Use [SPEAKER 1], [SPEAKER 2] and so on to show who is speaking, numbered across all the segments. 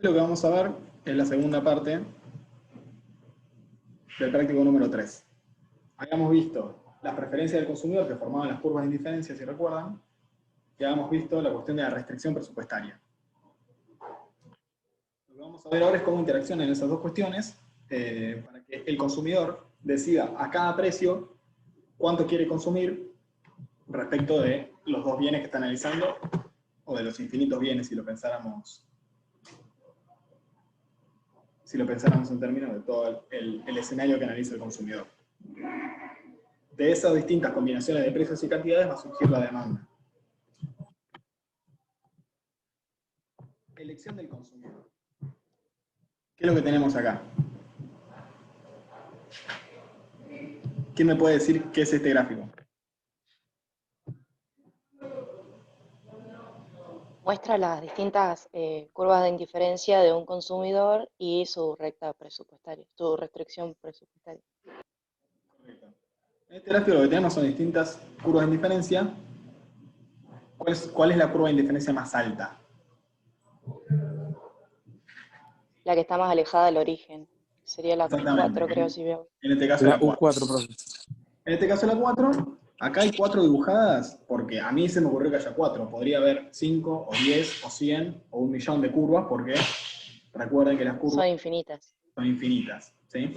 [SPEAKER 1] Lo que vamos a ver es la segunda parte del práctico número 3. Habíamos visto las preferencias del consumidor que formaban las curvas de indiferencia, si recuerdan, y habíamos visto la cuestión de la restricción presupuestaria. Lo que vamos a ver ahora es cómo interaccionan esas dos cuestiones para que el consumidor decida a cada precio cuánto quiere consumir respecto de los dos bienes que está analizando, o de los infinitos bienes, si lo pensáramos en términos de todo el escenario que analiza el consumidor. De esas distintas combinaciones de precios y cantidades va a surgir la demanda. Elección del consumidor. ¿Qué es lo que tenemos acá? ¿Quién me puede decir qué es este gráfico?
[SPEAKER 2] Muestra las distintas curvas de indiferencia de un consumidor y su recta presupuestaria, su restricción presupuestaria.
[SPEAKER 1] Correcto. En este gráfico lo que tenemos son distintas curvas de indiferencia. ¿Cuál es la curva de indiferencia más alta?
[SPEAKER 2] La que está más alejada del origen. Sería la
[SPEAKER 1] Exactamente.
[SPEAKER 2] 4, creo, si veo.
[SPEAKER 1] En este caso
[SPEAKER 3] La
[SPEAKER 1] la 4.
[SPEAKER 3] U4, profe.
[SPEAKER 1] En este caso la 4. Acá hay 4 dibujadas porque a mí se me ocurrió que haya 4. Podría haber 5, o 10, o 100, o 1.000.000 de curvas porque recuerden que las curvas
[SPEAKER 2] Son infinitas.
[SPEAKER 1] son infinitas. ¿Sí?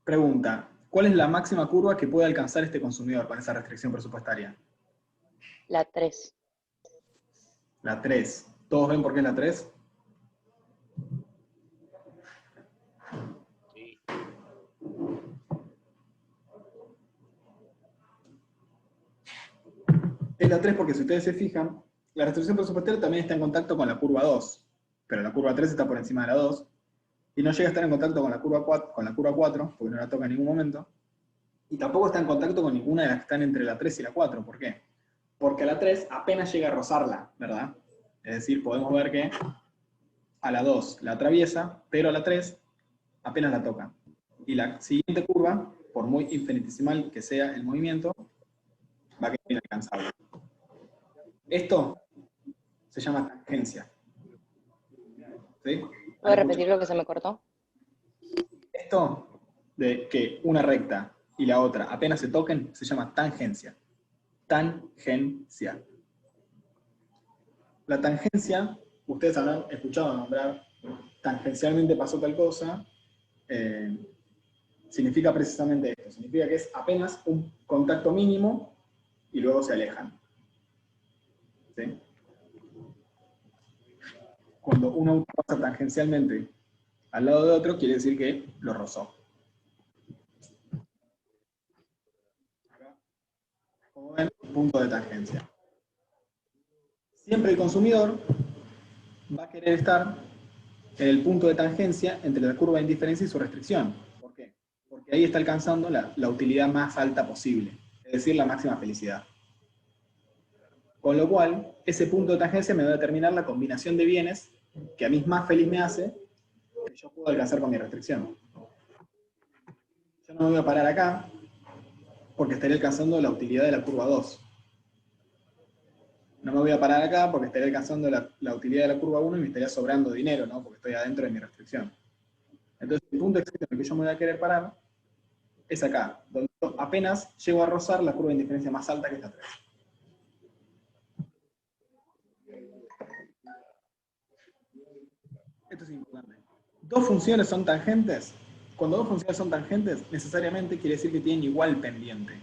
[SPEAKER 1] Pregunta, ¿cuál es la máxima curva que puede alcanzar este consumidor con esa restricción presupuestaria?
[SPEAKER 2] La 3.
[SPEAKER 1] La 3. ¿Todos ven por qué es la 3?
[SPEAKER 3] Sí.
[SPEAKER 1] Es la 3 porque si ustedes se fijan, la restricción presupuestaria también está en contacto con la curva 2, pero la curva 3 está por encima de la 2, y no llega a estar en contacto con la curva 4, porque no la toca en ningún momento, y tampoco está en contacto con ninguna de las que están entre la 3 y la 4. ¿Por qué? Porque la 3 apenas llega a rozarla, ¿verdad? Es decir, podemos ver que a la 2 la atraviesa, pero a la 3 apenas la toca. Y la siguiente curva, por muy infinitesimal que sea el movimiento, va a quedar inalcanzable. Esto se llama tangencia. ¿Sí?
[SPEAKER 2] ¿Puede repetir lo que se me cortó?
[SPEAKER 1] Esto de que una recta y la otra apenas se toquen se llama tangencia. Tangencia. La tangencia, ustedes habrán escuchado nombrar, tangencialmente pasó tal cosa, significa precisamente esto. Significa que es apenas un contacto mínimo y luego se alejan. ¿Sí? Cuando un auto pasa tangencialmente al lado de otro, quiere decir que lo rozó. Acá, como ven, punto de tangencia. Siempre el consumidor va a querer estar en el punto de tangencia entre la curva de indiferencia y su restricción. ¿Por qué? Porque ahí está alcanzando la utilidad más alta posible, es decir, la máxima felicidad. Con lo cual, ese punto de tangencia me va a determinar la combinación de bienes que a mí más feliz me hace que yo puedo alcanzar con mi restricción. Yo no me voy a parar acá porque estaré alcanzando la utilidad de la curva 2. No me voy a parar acá porque estaré alcanzando la utilidad de la curva 1 y me estaría sobrando dinero, ¿no? Porque estoy adentro de mi restricción. Entonces, el punto exacto en el que yo me voy a querer parar es acá, donde apenas llego a rozar la curva de indiferencia más alta, que es la 3. Esto es importante. Dos funciones son tangentes. Cuando dos funciones son tangentes, necesariamente quiere decir que tienen igual pendiente.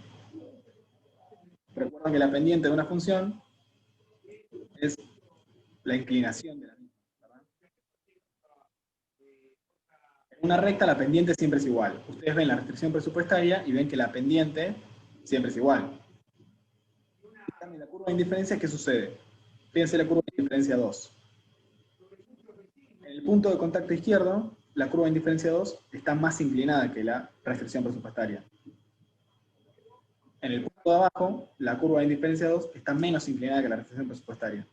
[SPEAKER 1] Recuerden que la pendiente de una función es la inclinación de la misma, ¿verdad? En una recta la pendiente siempre es igual. Ustedes ven la restricción presupuestaria y ven que la pendiente siempre es igual. En la curva de indiferencia, ¿qué sucede? Fíjense la curva de indiferencia 2. En el punto de contacto izquierdo, la curva de indiferencia 2 está más inclinada que la restricción presupuestaria. En el punto de abajo, la curva de indiferencia 2 está menos inclinada que la restricción presupuestaria.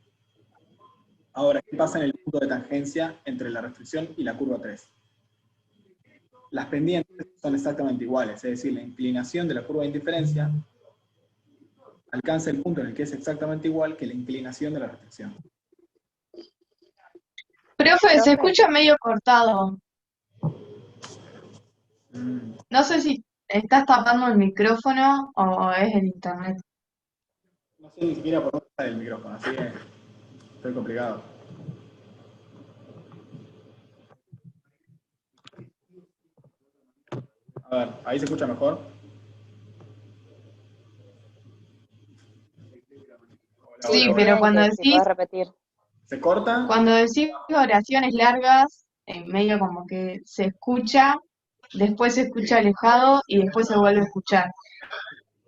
[SPEAKER 1] Ahora, ¿qué pasa en el punto de tangencia entre la restricción y la curva 3? Las pendientes son exactamente iguales, es decir, la inclinación de la curva de indiferencia alcanza el punto en el que es exactamente igual que la inclinación de la restricción.
[SPEAKER 3] Profe, se
[SPEAKER 2] Profe,
[SPEAKER 3] escucha medio cortado.
[SPEAKER 1] Mm.
[SPEAKER 3] No sé si estás tapando el micrófono o es el internet.
[SPEAKER 1] No sé ni siquiera por dónde está el micrófono, así que estoy complicado. A ver, ¿ahí se escucha mejor? Hola,
[SPEAKER 3] Sí,
[SPEAKER 1] hola,
[SPEAKER 2] te iba
[SPEAKER 3] pero
[SPEAKER 1] hola.
[SPEAKER 2] a decir si podés repetir.
[SPEAKER 1] ¿Se corta?
[SPEAKER 3] cuando decís oraciones largas, en medio como que se escucha, después se escucha alejado y después se vuelve a escuchar.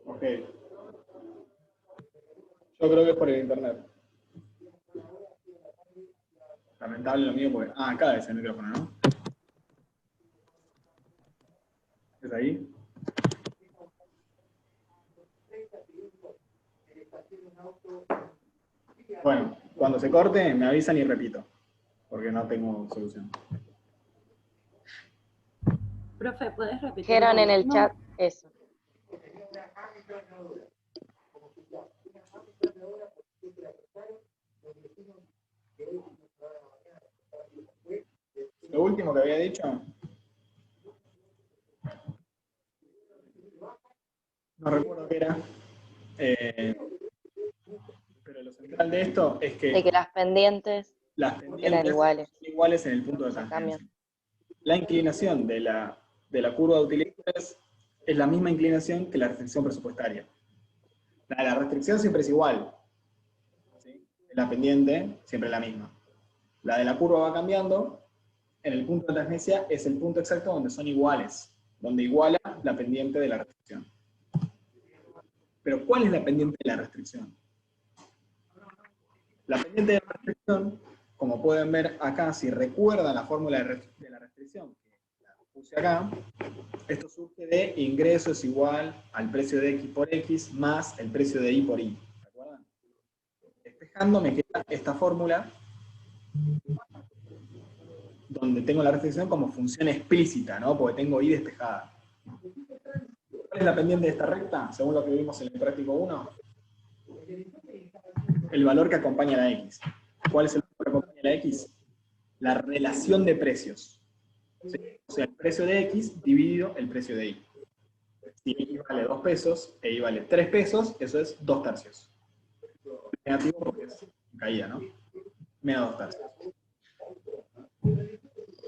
[SPEAKER 1] Ok. Yo creo que es por el internet. Lamentable lo mío porque... Ah, acá es el micrófono, ¿no? ¿Es ahí? Bueno, cuando se corte me avisan y repito, porque no tengo solución.
[SPEAKER 4] Profe, ¿podés repetir lo
[SPEAKER 2] Dijeron en el
[SPEAKER 4] último?
[SPEAKER 2] chat eso.
[SPEAKER 1] Lo último que había dicho, no recuerdo qué era, pero lo central de esto es
[SPEAKER 2] De que
[SPEAKER 1] que
[SPEAKER 2] las pendientes
[SPEAKER 1] las
[SPEAKER 2] eran
[SPEAKER 1] pendientes
[SPEAKER 2] iguales,
[SPEAKER 1] son iguales en el punto de
[SPEAKER 2] no
[SPEAKER 1] tangencia.
[SPEAKER 2] cambian.
[SPEAKER 1] La inclinación de la curva de utilidades es la misma inclinación que la restricción presupuestaria. La restricción siempre es igual, ¿sí? La pendiente siempre es la misma. La de la curva va cambiando, en el punto de tangencia es el punto exacto donde son iguales, donde iguala la pendiente de la restricción. Pero ¿cuál es la pendiente de la restricción? La pendiente de la restricción, como pueden ver acá, si recuerdan la fórmula de la restricción que la puse acá, esto surge de ingreso es igual al precio de X por X más el precio de Y por Y. ¿Recuerdan? Despejando me queda esta fórmula donde tengo la restricción como función explícita, ¿no? Porque tengo Y despejada. ¿Cuál es la pendiente de esta recta? Según lo que vimos en el práctico 1. El valor que acompaña a la X. ¿Cuál es el valor que acompaña a la X? La relación de precios. ¿Sí? O sea, el precio de X dividido el precio de Y. Si X vale 2 pesos e Y vale 3 pesos, eso es 2 tercios. Negativo porque es caída, ¿no? Menos 2 tercios.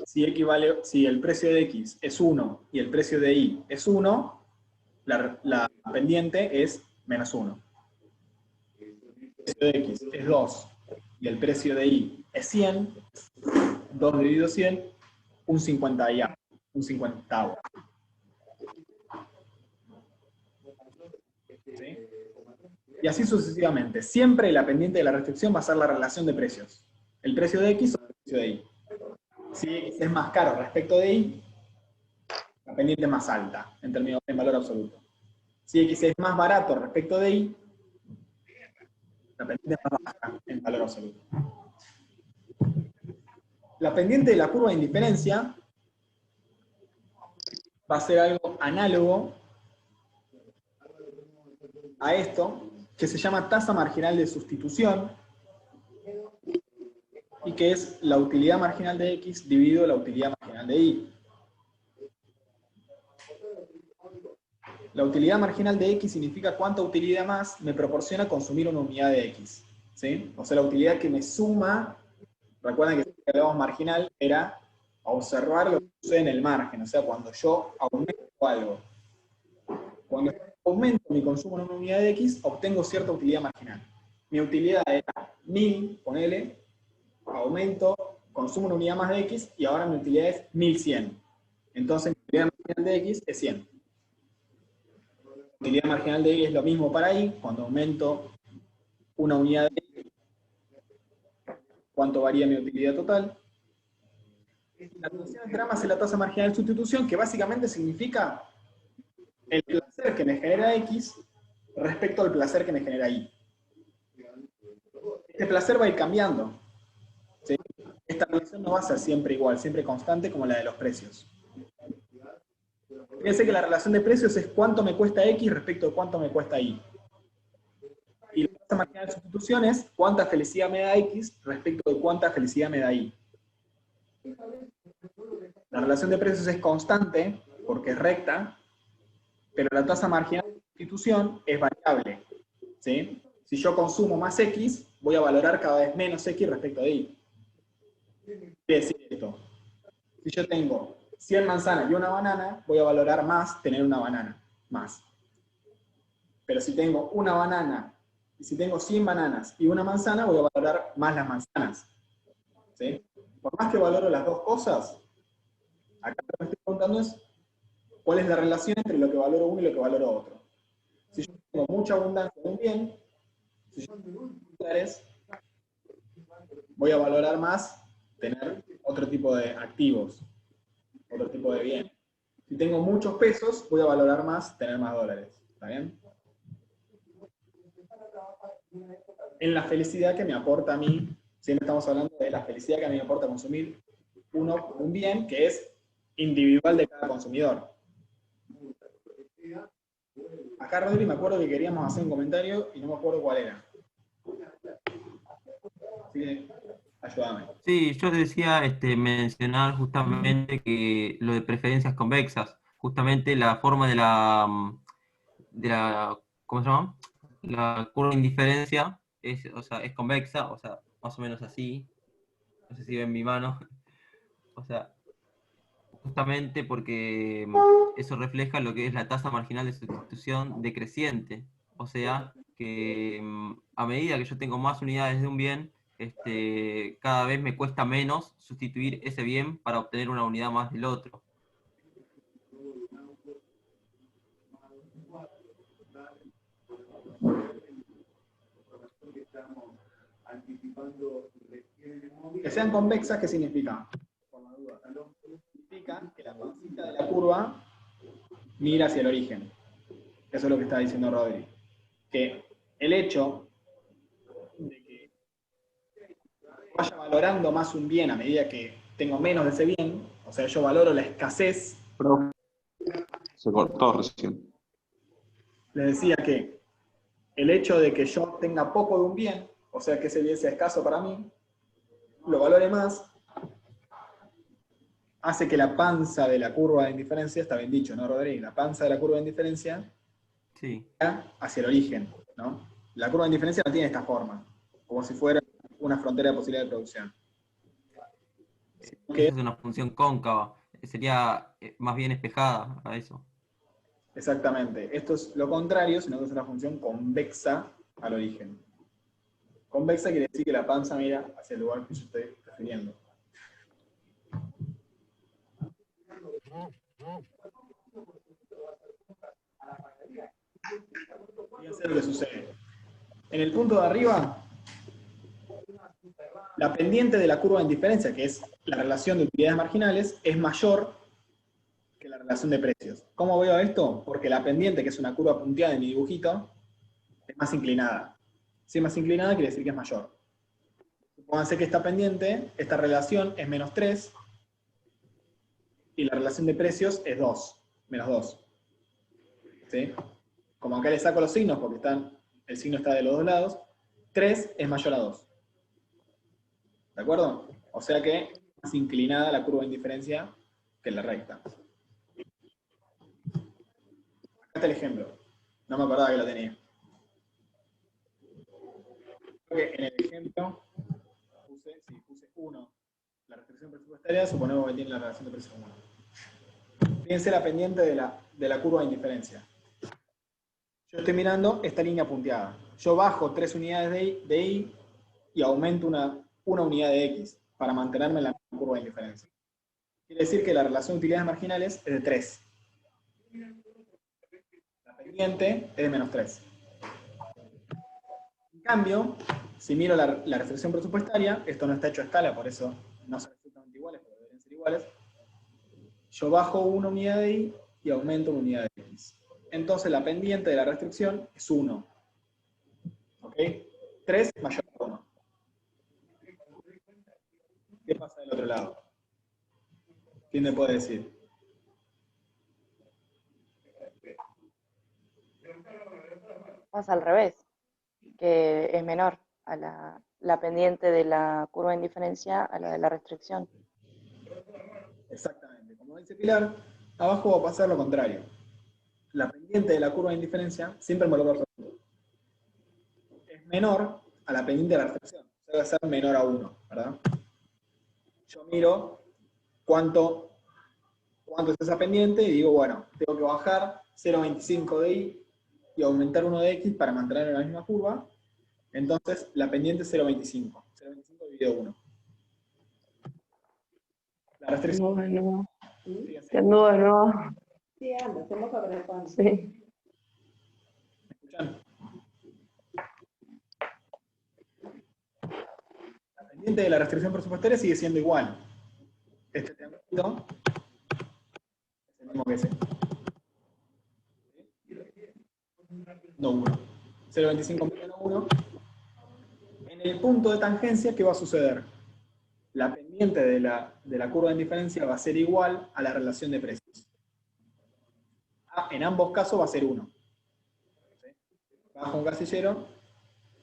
[SPEAKER 1] Si el precio de X es 1 y el precio de Y es 1, la pendiente es menos 1. El precio de X es 2 y el precio de Y es 100, 2 dividido 100, un 50 y un 50avo. ¿Sí? Y así sucesivamente. Siempre la pendiente de la restricción va a ser la relación de precios. El precio de X o el precio de Y. Si X es más caro respecto de Y, la pendiente es más alta en valor absoluto. Si X es más barato respecto de Y, la pendiente es más baja en valor absoluto. La pendiente de la curva de indiferencia va a ser algo análogo a esto, que se llama tasa marginal de sustitución, y que es la utilidad marginal de X dividido la utilidad marginal de Y. La utilidad marginal de X significa cuánta utilidad más me proporciona consumir una unidad de X. ¿Sí? O sea, la utilidad que me suma, recuerden que si hablamos marginal, era observar lo que sucede en el margen, o sea, cuando yo aumento algo. Cuando aumento mi consumo en una unidad de X, obtengo cierta utilidad marginal. Mi utilidad era 1000, ponele, aumento, consumo una unidad más de X, y ahora mi utilidad es 1100. Entonces mi utilidad marginal de X es 100. La utilidad marginal de Y es lo mismo para Y, cuando aumento una unidad de Y, ¿cuánto varía mi utilidad total? La función de grama es la tasa marginal de sustitución, que básicamente significa el placer que me genera X respecto al placer que me genera Y. Este placer va a ir cambiando. ¿Sí? Esta relación no va a ser siempre igual, siempre constante como la de los precios. Fíjense que la relación de precios es cuánto me cuesta X respecto a cuánto me cuesta Y. tasa marginal de sustitución es cuánta felicidad me da X respecto de cuánta felicidad me da Y. La relación de precios es constante porque es recta, pero la tasa marginal de sustitución es variable. ¿Sí? Si yo consumo más X, voy a valorar cada vez menos X respecto de Y. Quiere decir esto. Si yo tengo 100 manzanas y una banana, voy a valorar más tener una banana. Más. Pero si tengo una banana, y si tengo 100 bananas y una manzana, voy a valorar más las manzanas. ¿Sí? Por más que valoro las dos cosas, acá lo que estoy preguntando es cuál es la relación entre lo que valoro uno y lo que valoro otro. Si yo tengo mucha abundancia de un bien, si yo tengo dólares, voy a valorar más tener otro tipo de activos, otro tipo de bien. Si tengo muchos pesos, voy a valorar más tener más dólares. ¿Está bien? En la felicidad que me aporta a mí, siempre estamos hablando de la felicidad que a mí me aporta consumir un bien que es individual de cada consumidor. Acá, Rodri, me acuerdo que queríamos hacer un comentario y no me acuerdo cuál era. Así que, ayúdame.
[SPEAKER 5] Sí, yo decía mencionar justamente que lo de preferencias convexas, justamente la forma de la ¿cómo se llama? La curva de indiferencia es, o sea, es convexa, o sea, más o menos así. No sé si ven mi mano. O sea, justamente porque eso refleja lo que es la tasa marginal de sustitución decreciente. O sea, que a medida que yo tengo más unidades de un bien, cada vez me cuesta menos sustituir ese bien para obtener una unidad más del otro.
[SPEAKER 1] Que sean convexas, ¿qué significa? Por la duda. Significa que la pancita de la curva mira hacia el origen. Eso es lo que está diciendo Rodri. Que el hecho de que vaya valorando más un bien a medida que tengo menos de ese bien, o sea, yo valoro la escasez.
[SPEAKER 6] Se cortó recién.
[SPEAKER 1] Les decía que el hecho de que yo tenga poco de un bien, o sea, que ese bien sea escaso para mí, lo valore más, hace que la panza de la curva de indiferencia, está bien dicho, ¿no, Rodri? La panza de la curva de indiferencia
[SPEAKER 5] Sí.
[SPEAKER 1] hacia el origen, ¿no? La curva de indiferencia no tiene esta forma, como si fuera una frontera de posibilidad de producción.
[SPEAKER 5] Esa es una función cóncava. Sería más bien espejada a eso.
[SPEAKER 1] Exactamente. Esto es lo contrario, sino que es una función convexa al origen. Convexa quiere decir que la panza mira hacia el lugar que yo estoy refiriendo. Fíjense lo que sucede. En el punto de arriba, la pendiente de la curva de indiferencia, que es la relación de utilidades marginales, es mayor que la relación de precios. ¿Cómo veo esto? Porque la pendiente, que es una curva punteada en mi dibujito, es más inclinada. Si es más inclinada, quiere decir que es mayor. Supónganse que esta pendiente, esta relación es menos 3, y la relación de precios es 2, menos 2. ¿Sí? Como acá le saco los signos, porque el signo está de los dos lados, 3 es mayor a 2. ¿De acuerdo? O sea que es más inclinada la curva de indiferencia que la recta. Acá está el ejemplo. No me acordaba que lo tenía. Creo que en el ejemplo puse 1. La restricción presupuestaria, suponemos que tiene la relación de precios 1. Fíjense la pendiente de la curva de indiferencia. Yo estoy mirando esta línea punteada. Yo bajo 3 unidades de Y y aumento una unidad de X para mantenerme en la misma curva de indiferencia. Quiere decir que la relación de utilidades marginales es de 3. La pendiente es de menos 3. En cambio, si miro la restricción presupuestaria, esto no está hecho a escala, por eso no son exactamente iguales, pero deberían ser iguales. Yo bajo una unidad de Y y aumento una unidad de X. Entonces la pendiente de la restricción es 1. ¿Ok? 3 mayor a 1. ¿Qué pasa del otro lado? ¿Quién me puede decir?
[SPEAKER 2] Pasa al revés. que es menor a la pendiente de la curva de indiferencia a la de la restricción.
[SPEAKER 1] Exactamente. Como dice Pilar, abajo va a pasar lo contrario. La pendiente de la curva de indiferencia, siempre en valor absoluto, es menor a la pendiente de la restricción. O sea, va a ser menor a 1, ¿verdad? Yo miro cuánto es esa pendiente y digo, bueno, tengo que bajar 0,25 de y aumentar 1 de x para mantener en la misma curva. Entonces, la pendiente es 0,25. 0,25 dividido 1. La restricción.
[SPEAKER 7] Bueno,
[SPEAKER 1] Fíjense.
[SPEAKER 7] te anduvo de nuevo.
[SPEAKER 4] Sí, anda, hacemos sobre cuándo.
[SPEAKER 7] Sí.
[SPEAKER 1] ¿Me escuchan? La pendiente de la restricción presupuestaria sigue siendo igual. Este triangulito es el mismo que ese. No 1. 0,25 menos 1. En el punto de tangencia, ¿qué va a suceder? La pendiente de la curva de indiferencia va a ser igual a la relación de precios. En ambos casos va a ser 1. Bajo un casillero,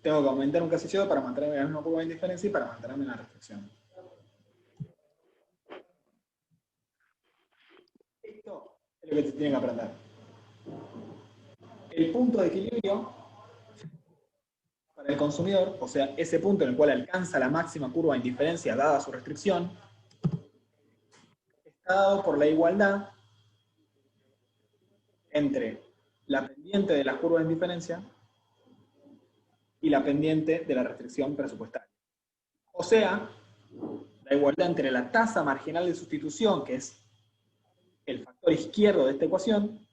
[SPEAKER 1] tengo que aumentar un casillero para mantenerme en la misma curva de indiferencia y para mantenerme en la restricción. Esto es lo que se tiene que aprender. El punto de equilibrio para el consumidor, o sea, ese punto en el cual alcanza la máxima curva de indiferencia dada su restricción, está dado por la igualdad entre la pendiente de la curva de indiferencia y la pendiente de la restricción presupuestaria. O sea, la igualdad entre la tasa marginal de sustitución, que es el factor izquierdo de esta ecuación,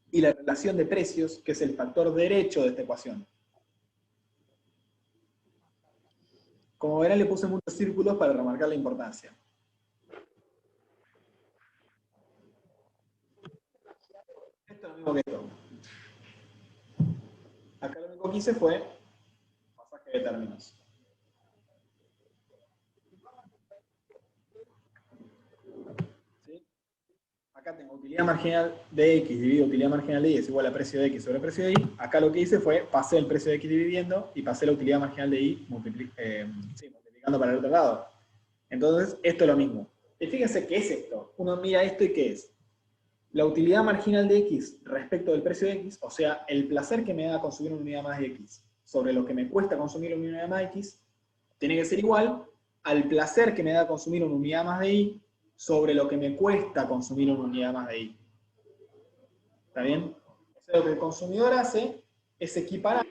[SPEAKER 1] y la relación de precios, que es el factor derecho de esta ecuación. Como verán, le puse muchos círculos para remarcar la importancia. Esto es lo mismo que esto. Acá lo único que hice fue pasaje de términos. ¿Sí? Acá tengo utilidad marginal de x dividido utilidad marginal de y es igual a precio de x sobre precio de y. Acá lo que hice fue pasé el precio de x dividiendo y pasé la utilidad marginal de y multiplicando para el otro lado. Entonces, esto es lo mismo. Y fíjense qué es esto. Uno mira esto y qué es. La utilidad marginal de x respecto del precio de x, o sea, el placer que me da consumir una unidad más de x sobre lo que me cuesta consumir una unidad más de x, tiene que ser igual al placer que me da consumir una unidad más de y sobre lo que me cuesta consumir una unidad más de y. ¿Está bien? O sea, lo que el consumidor hace es equiparar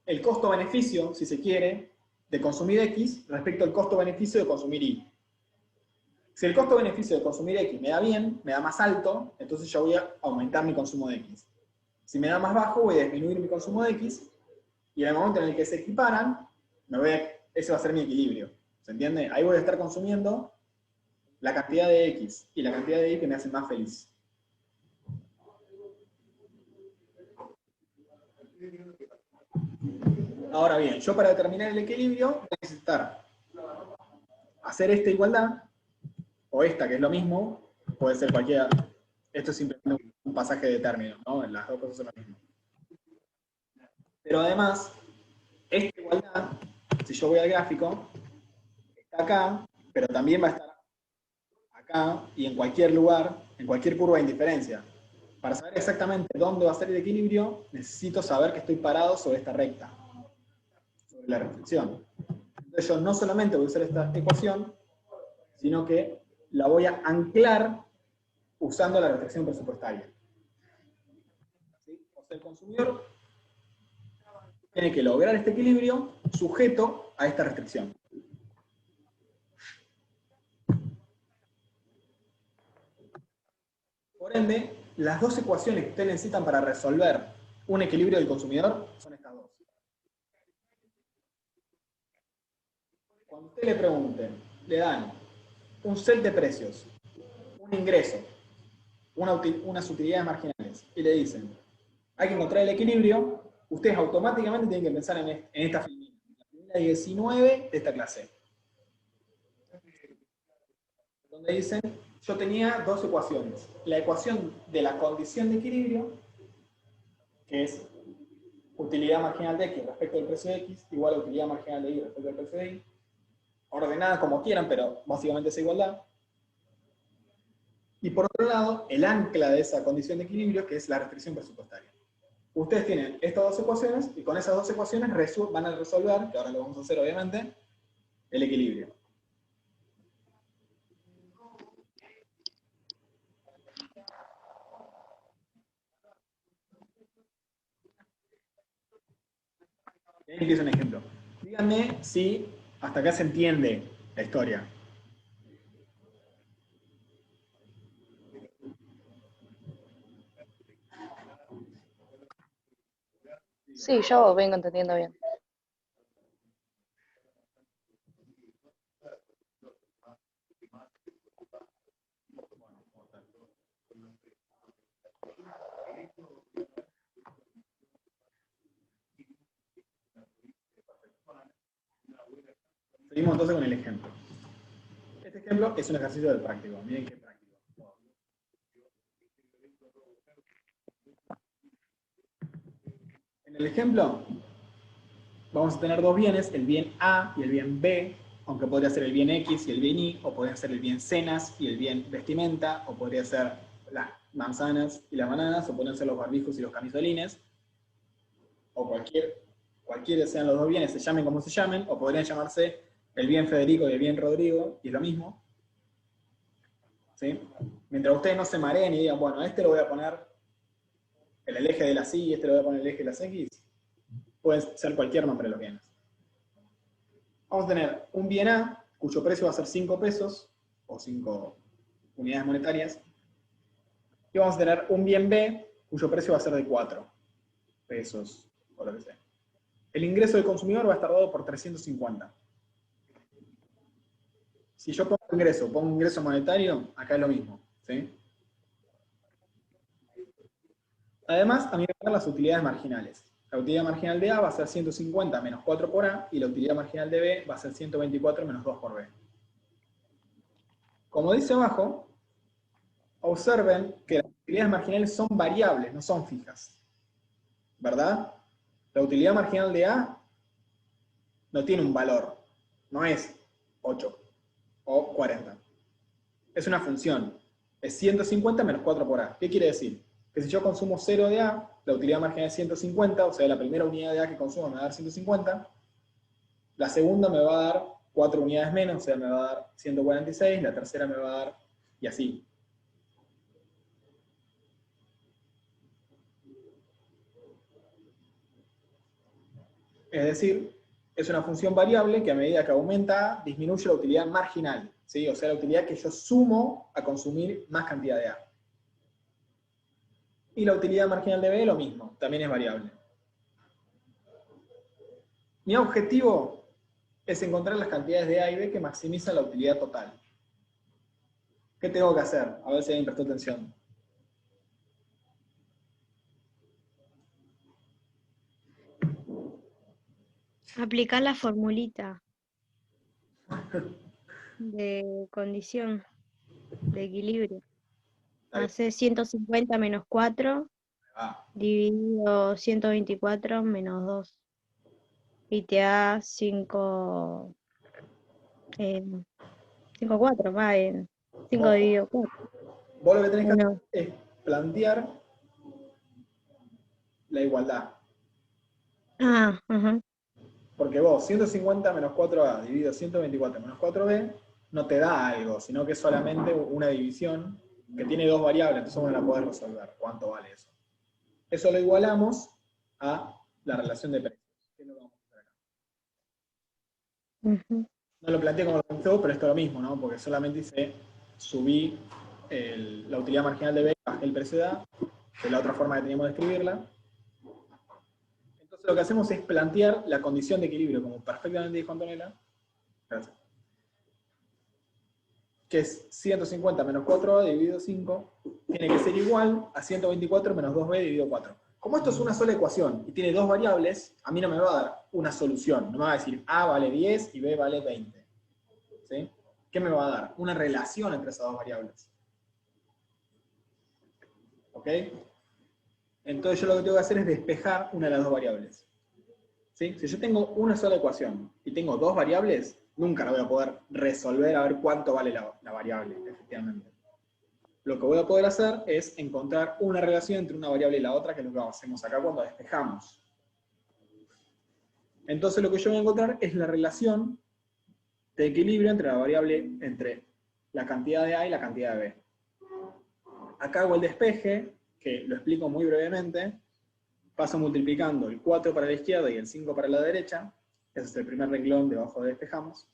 [SPEAKER 1] el costo-beneficio, si se quiere, de consumir x respecto al costo-beneficio de consumir y. Si el costo-beneficio de consumir x me da bien, me da más alto, entonces yo voy a aumentar mi consumo de x. Si me da más bajo, voy a disminuir mi consumo de x, y en el momento en el que se equiparan, ese va a ser mi equilibrio. ¿Se entiende? Ahí voy a estar consumiendo la cantidad de x y la cantidad de y que me hacen más feliz. Ahora bien, yo para determinar el equilibrio voy a necesitar hacer esta igualdad, o esta que es lo mismo, puede ser cualquiera. Esto es simplemente un pasaje de términos, ¿no? Las dos cosas son lo mismo. Pero además, esta igualdad, si yo voy al gráfico, está acá, pero también va a estar acá y en cualquier lugar, en cualquier curva de indiferencia. Para saber exactamente dónde va a ser el equilibrio, necesito saber que estoy parado sobre esta recta, sobre la restricción. Entonces yo no solamente voy a usar esta ecuación, sino que la voy a anclar usando la restricción presupuestaria. ¿Sí? O sea, el consumidor tiene que lograr este equilibrio sujeto a esta restricción. Por ende, las dos ecuaciones que ustedes necesitan para resolver un equilibrio del consumidor son estas dos. Cuando usted le pregunte, le dan un set de precios, un ingreso, unas utilidades marginales, y le dicen, hay que encontrar el equilibrio, ustedes automáticamente tienen que pensar en esta filmina, la filmina 19 de esta clase. Donde dicen, yo tenía dos ecuaciones. La ecuación de la condición de equilibrio, que es utilidad marginal de X respecto al precio de X igual a utilidad marginal de Y respecto al precio de Y, ordenada como quieran, pero básicamente es igualdad. Y por otro lado, el ancla de esa condición de equilibrio, que es la restricción presupuestaria. Ustedes tienen estas dos ecuaciones, y con esas dos ecuaciones van a resolver, que ahora lo vamos a hacer obviamente, el equilibrio. Aquí es un ejemplo. Díganme si hasta acá se entiende la historia.
[SPEAKER 2] Sí, yo vengo entendiendo bien.
[SPEAKER 1] Seguimos entonces con el ejemplo. Este ejemplo es un ejercicio del práctico. Miren qué práctico. En el ejemplo, vamos a tener dos bienes, el bien A y el bien B, aunque podría ser el bien X y el bien Y, o podría ser el bien cenas y el bien vestimenta, o podría ser las manzanas y las bananas, o podrían ser los barbijos y los camisolines, o cualquiera sean los dos bienes, se llamen como se llamen, o podrían llamarse el bien Federico y el bien Rodrigo, y es lo mismo. ¿Sí? Mientras ustedes no se mareen y digan, bueno, a este lo voy a poner en el eje de las Y y este lo voy a poner en el eje de las X, pueden ser cualquier nombre de los bienes. Vamos a tener un bien A, cuyo precio va a ser 5 pesos, o 5 unidades monetarias, y vamos a tener un bien B, cuyo precio va a ser de 4 pesos, o lo que sea. El ingreso del consumidor va a estar dado por 350. Si yo pongo ingreso monetario, acá es lo mismo, ¿sí? Además, a mí me dan las utilidades marginales. La utilidad marginal de A va a ser 150 menos 4 por A, y la utilidad marginal de B va a ser 124 menos 2 por B. Como dice abajo, observen que las utilidades marginales son variables, no son fijas. ¿Verdad? La utilidad marginal de A no tiene un valor, no es 8 o 40. Es una función. Es 150 menos 4 por A. ¿Qué quiere decir? Que si yo consumo 0 de A, la utilidad marginal es 150, o sea, la primera unidad de A que consumo me va a dar 150, la segunda me va a dar 4 unidades menos, o sea, me va a dar 146, la tercera me va a dar, y así. Es decir, es una función variable que a medida que aumenta, disminuye la utilidad marginal, ¿sí? O sea, la utilidad que yo sumo a consumir más cantidad de A. Y la utilidad marginal de B lo mismo, también es variable. Mi objetivo es encontrar las cantidades de A y B que maximizan la utilidad total. ¿Qué tengo que hacer? A ver si alguien prestó atención.
[SPEAKER 7] Aplicar la formulita de condición de equilibrio. Hace 150 menos 4 dividido 124 menos 2. Y te da 5, 4, va en 5 dividido 4.
[SPEAKER 1] Vos lo que tenés que hacer
[SPEAKER 7] Uno.
[SPEAKER 1] es plantear la igualdad.
[SPEAKER 7] Ah, ajá.
[SPEAKER 1] Porque vos, 150 menos 4A dividido 124 menos 4B, no te da algo, sino que es solamente una división que tiene dos variables, entonces vos no la podés resolver. ¿Cuánto vale eso? Eso lo igualamos a la relación de precios. ¿Qué es lo que vamos a hacer acá? No lo planteé como lo planteé, pero esto es lo mismo, ¿no? Porque solamente dice, subí la utilidad marginal de B, bajé el precio de A, que es la otra forma que teníamos de escribirla. Entonces lo que hacemos es plantear la condición de equilibrio, como perfectamente dijo Antonella. Gracias. Que es 150 menos 4A dividido 5, tiene que ser igual a 124 menos 2B dividido 4. Como esto es una sola ecuación y tiene dos variables, a mí no me va a dar una solución. No me va a decir A vale 10 y B vale 20. ¿Sí? ¿Qué me va a dar? Una relación entre esas dos variables. ¿Ok? Entonces yo lo que tengo que hacer es despejar una de las dos variables. ¿Sí? Si yo tengo una sola ecuación y tengo dos variables, nunca la voy a poder resolver a ver cuánto vale la variable, efectivamente. Lo que voy a poder hacer es encontrar una relación entre una variable y la otra, que es lo que hacemos acá cuando despejamos. Entonces lo que yo voy a encontrar es la relación de equilibrio entre la variable, entre la cantidad de A y la cantidad de B. Acá hago el despeje, que lo explico muy brevemente. Paso multiplicando el 4 para la izquierda y el 5 para la derecha. Ese es el primer renglón debajo de despejamos.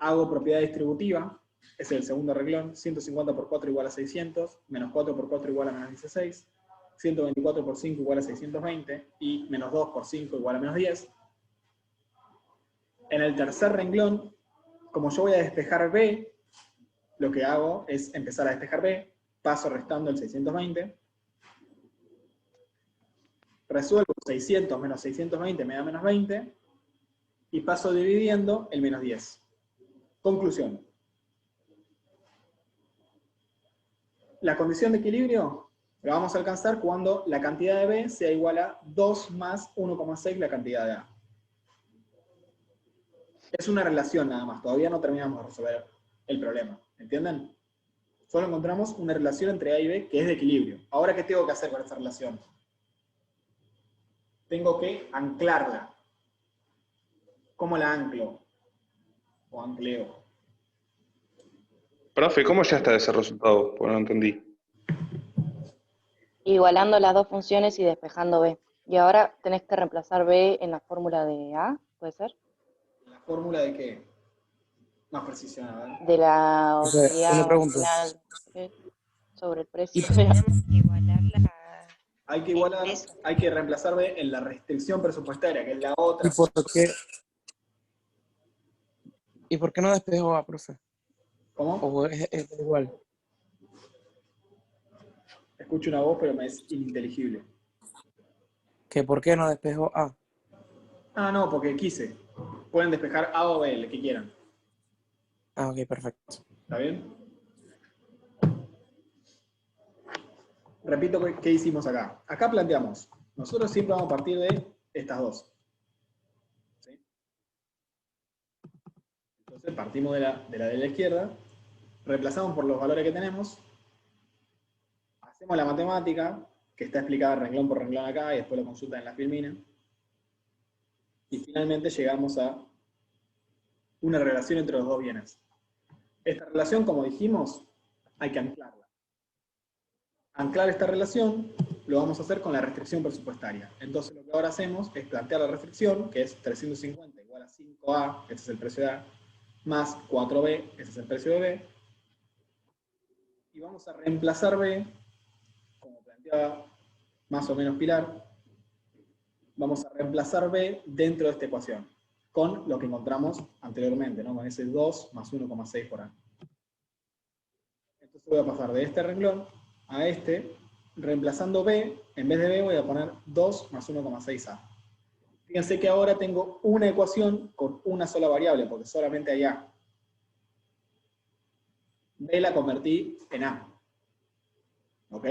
[SPEAKER 1] Hago propiedad distributiva. Ese es el segundo renglón. 150 por 4 igual a 600. Menos 4 por 4 igual a menos 16. 124 por 5 igual a 620. Y menos 2 por 5 igual a menos 10. En el tercer renglón, como yo voy a despejar B, lo que hago es empezar a despejar B. Paso restando el 620. Resuelvo 600 menos 620 me da menos 20. Y paso dividiendo el menos 10. Conclusión. La condición de equilibrio la vamos a alcanzar cuando la cantidad de B sea igual a 2 más 1,6 la cantidad de A. Es una relación nada más, todavía no terminamos de resolver el problema. ¿Entienden? Solo encontramos una relación entre A y B que es de equilibrio. Ahora, ¿qué tengo que hacer con esta relación? Tengo que anclarla. ¿Cómo la anclo? O ancleo.
[SPEAKER 6] Profe, ¿cómo ya está ese resultado? Porque no entendí.
[SPEAKER 2] Igualando las dos funciones y despejando B. Y ahora tenés que reemplazar B en la fórmula de A, ¿puede ser?
[SPEAKER 1] ¿La fórmula de qué? Más precisión, a ver.
[SPEAKER 2] De la
[SPEAKER 8] O sea,
[SPEAKER 2] utilidad
[SPEAKER 8] una pregunta.
[SPEAKER 2] marginal sobre el precio.
[SPEAKER 7] Tenemos que igualar
[SPEAKER 1] Hay que
[SPEAKER 7] el
[SPEAKER 1] igualar,
[SPEAKER 7] precio.
[SPEAKER 1] hay que reemplazar B en la restricción presupuestaria, que es la
[SPEAKER 8] ¿Y
[SPEAKER 1] otra.
[SPEAKER 8] por qué no despejó A, profe?
[SPEAKER 1] ¿Cómo?
[SPEAKER 8] ¿O es igual?
[SPEAKER 1] Escucho una voz, pero me es ininteligible.
[SPEAKER 8] ¿Que por qué no despejó A?
[SPEAKER 1] Ah, no, porque quise. Pueden despejar A o B, el que quieran.
[SPEAKER 8] Ah, ok, perfecto.
[SPEAKER 1] ¿Está bien? Repito qué hicimos acá. Acá planteamos, nosotros siempre vamos a partir de estas dos. ¿Sí? Entonces partimos de la izquierda, reemplazamos por los valores que tenemos, hacemos la matemática, que está explicada renglón por renglón acá, y después lo consultan en la filmina. Y finalmente llegamos a una relación entre los dos bienes. Esta relación, como dijimos, hay que anclarla. Anclar esta relación lo vamos a hacer con la restricción presupuestaria. Entonces lo que ahora hacemos es plantear la restricción, que es 350 igual a 5A, ese es el precio de A, más 4B, ese es el precio de B. Y vamos a reemplazar B, como planteaba más o menos Pilar, vamos a reemplazar B dentro de esta ecuación, con lo que encontramos anteriormente, ¿no? Con ese 2 más 1,6 por A. Entonces voy a pasar de este renglón a este, reemplazando B, en vez de B voy a poner 2 más 1,6A. Fíjense que ahora tengo una ecuación con una sola variable, porque solamente hay A. B la convertí en A. ¿Ok?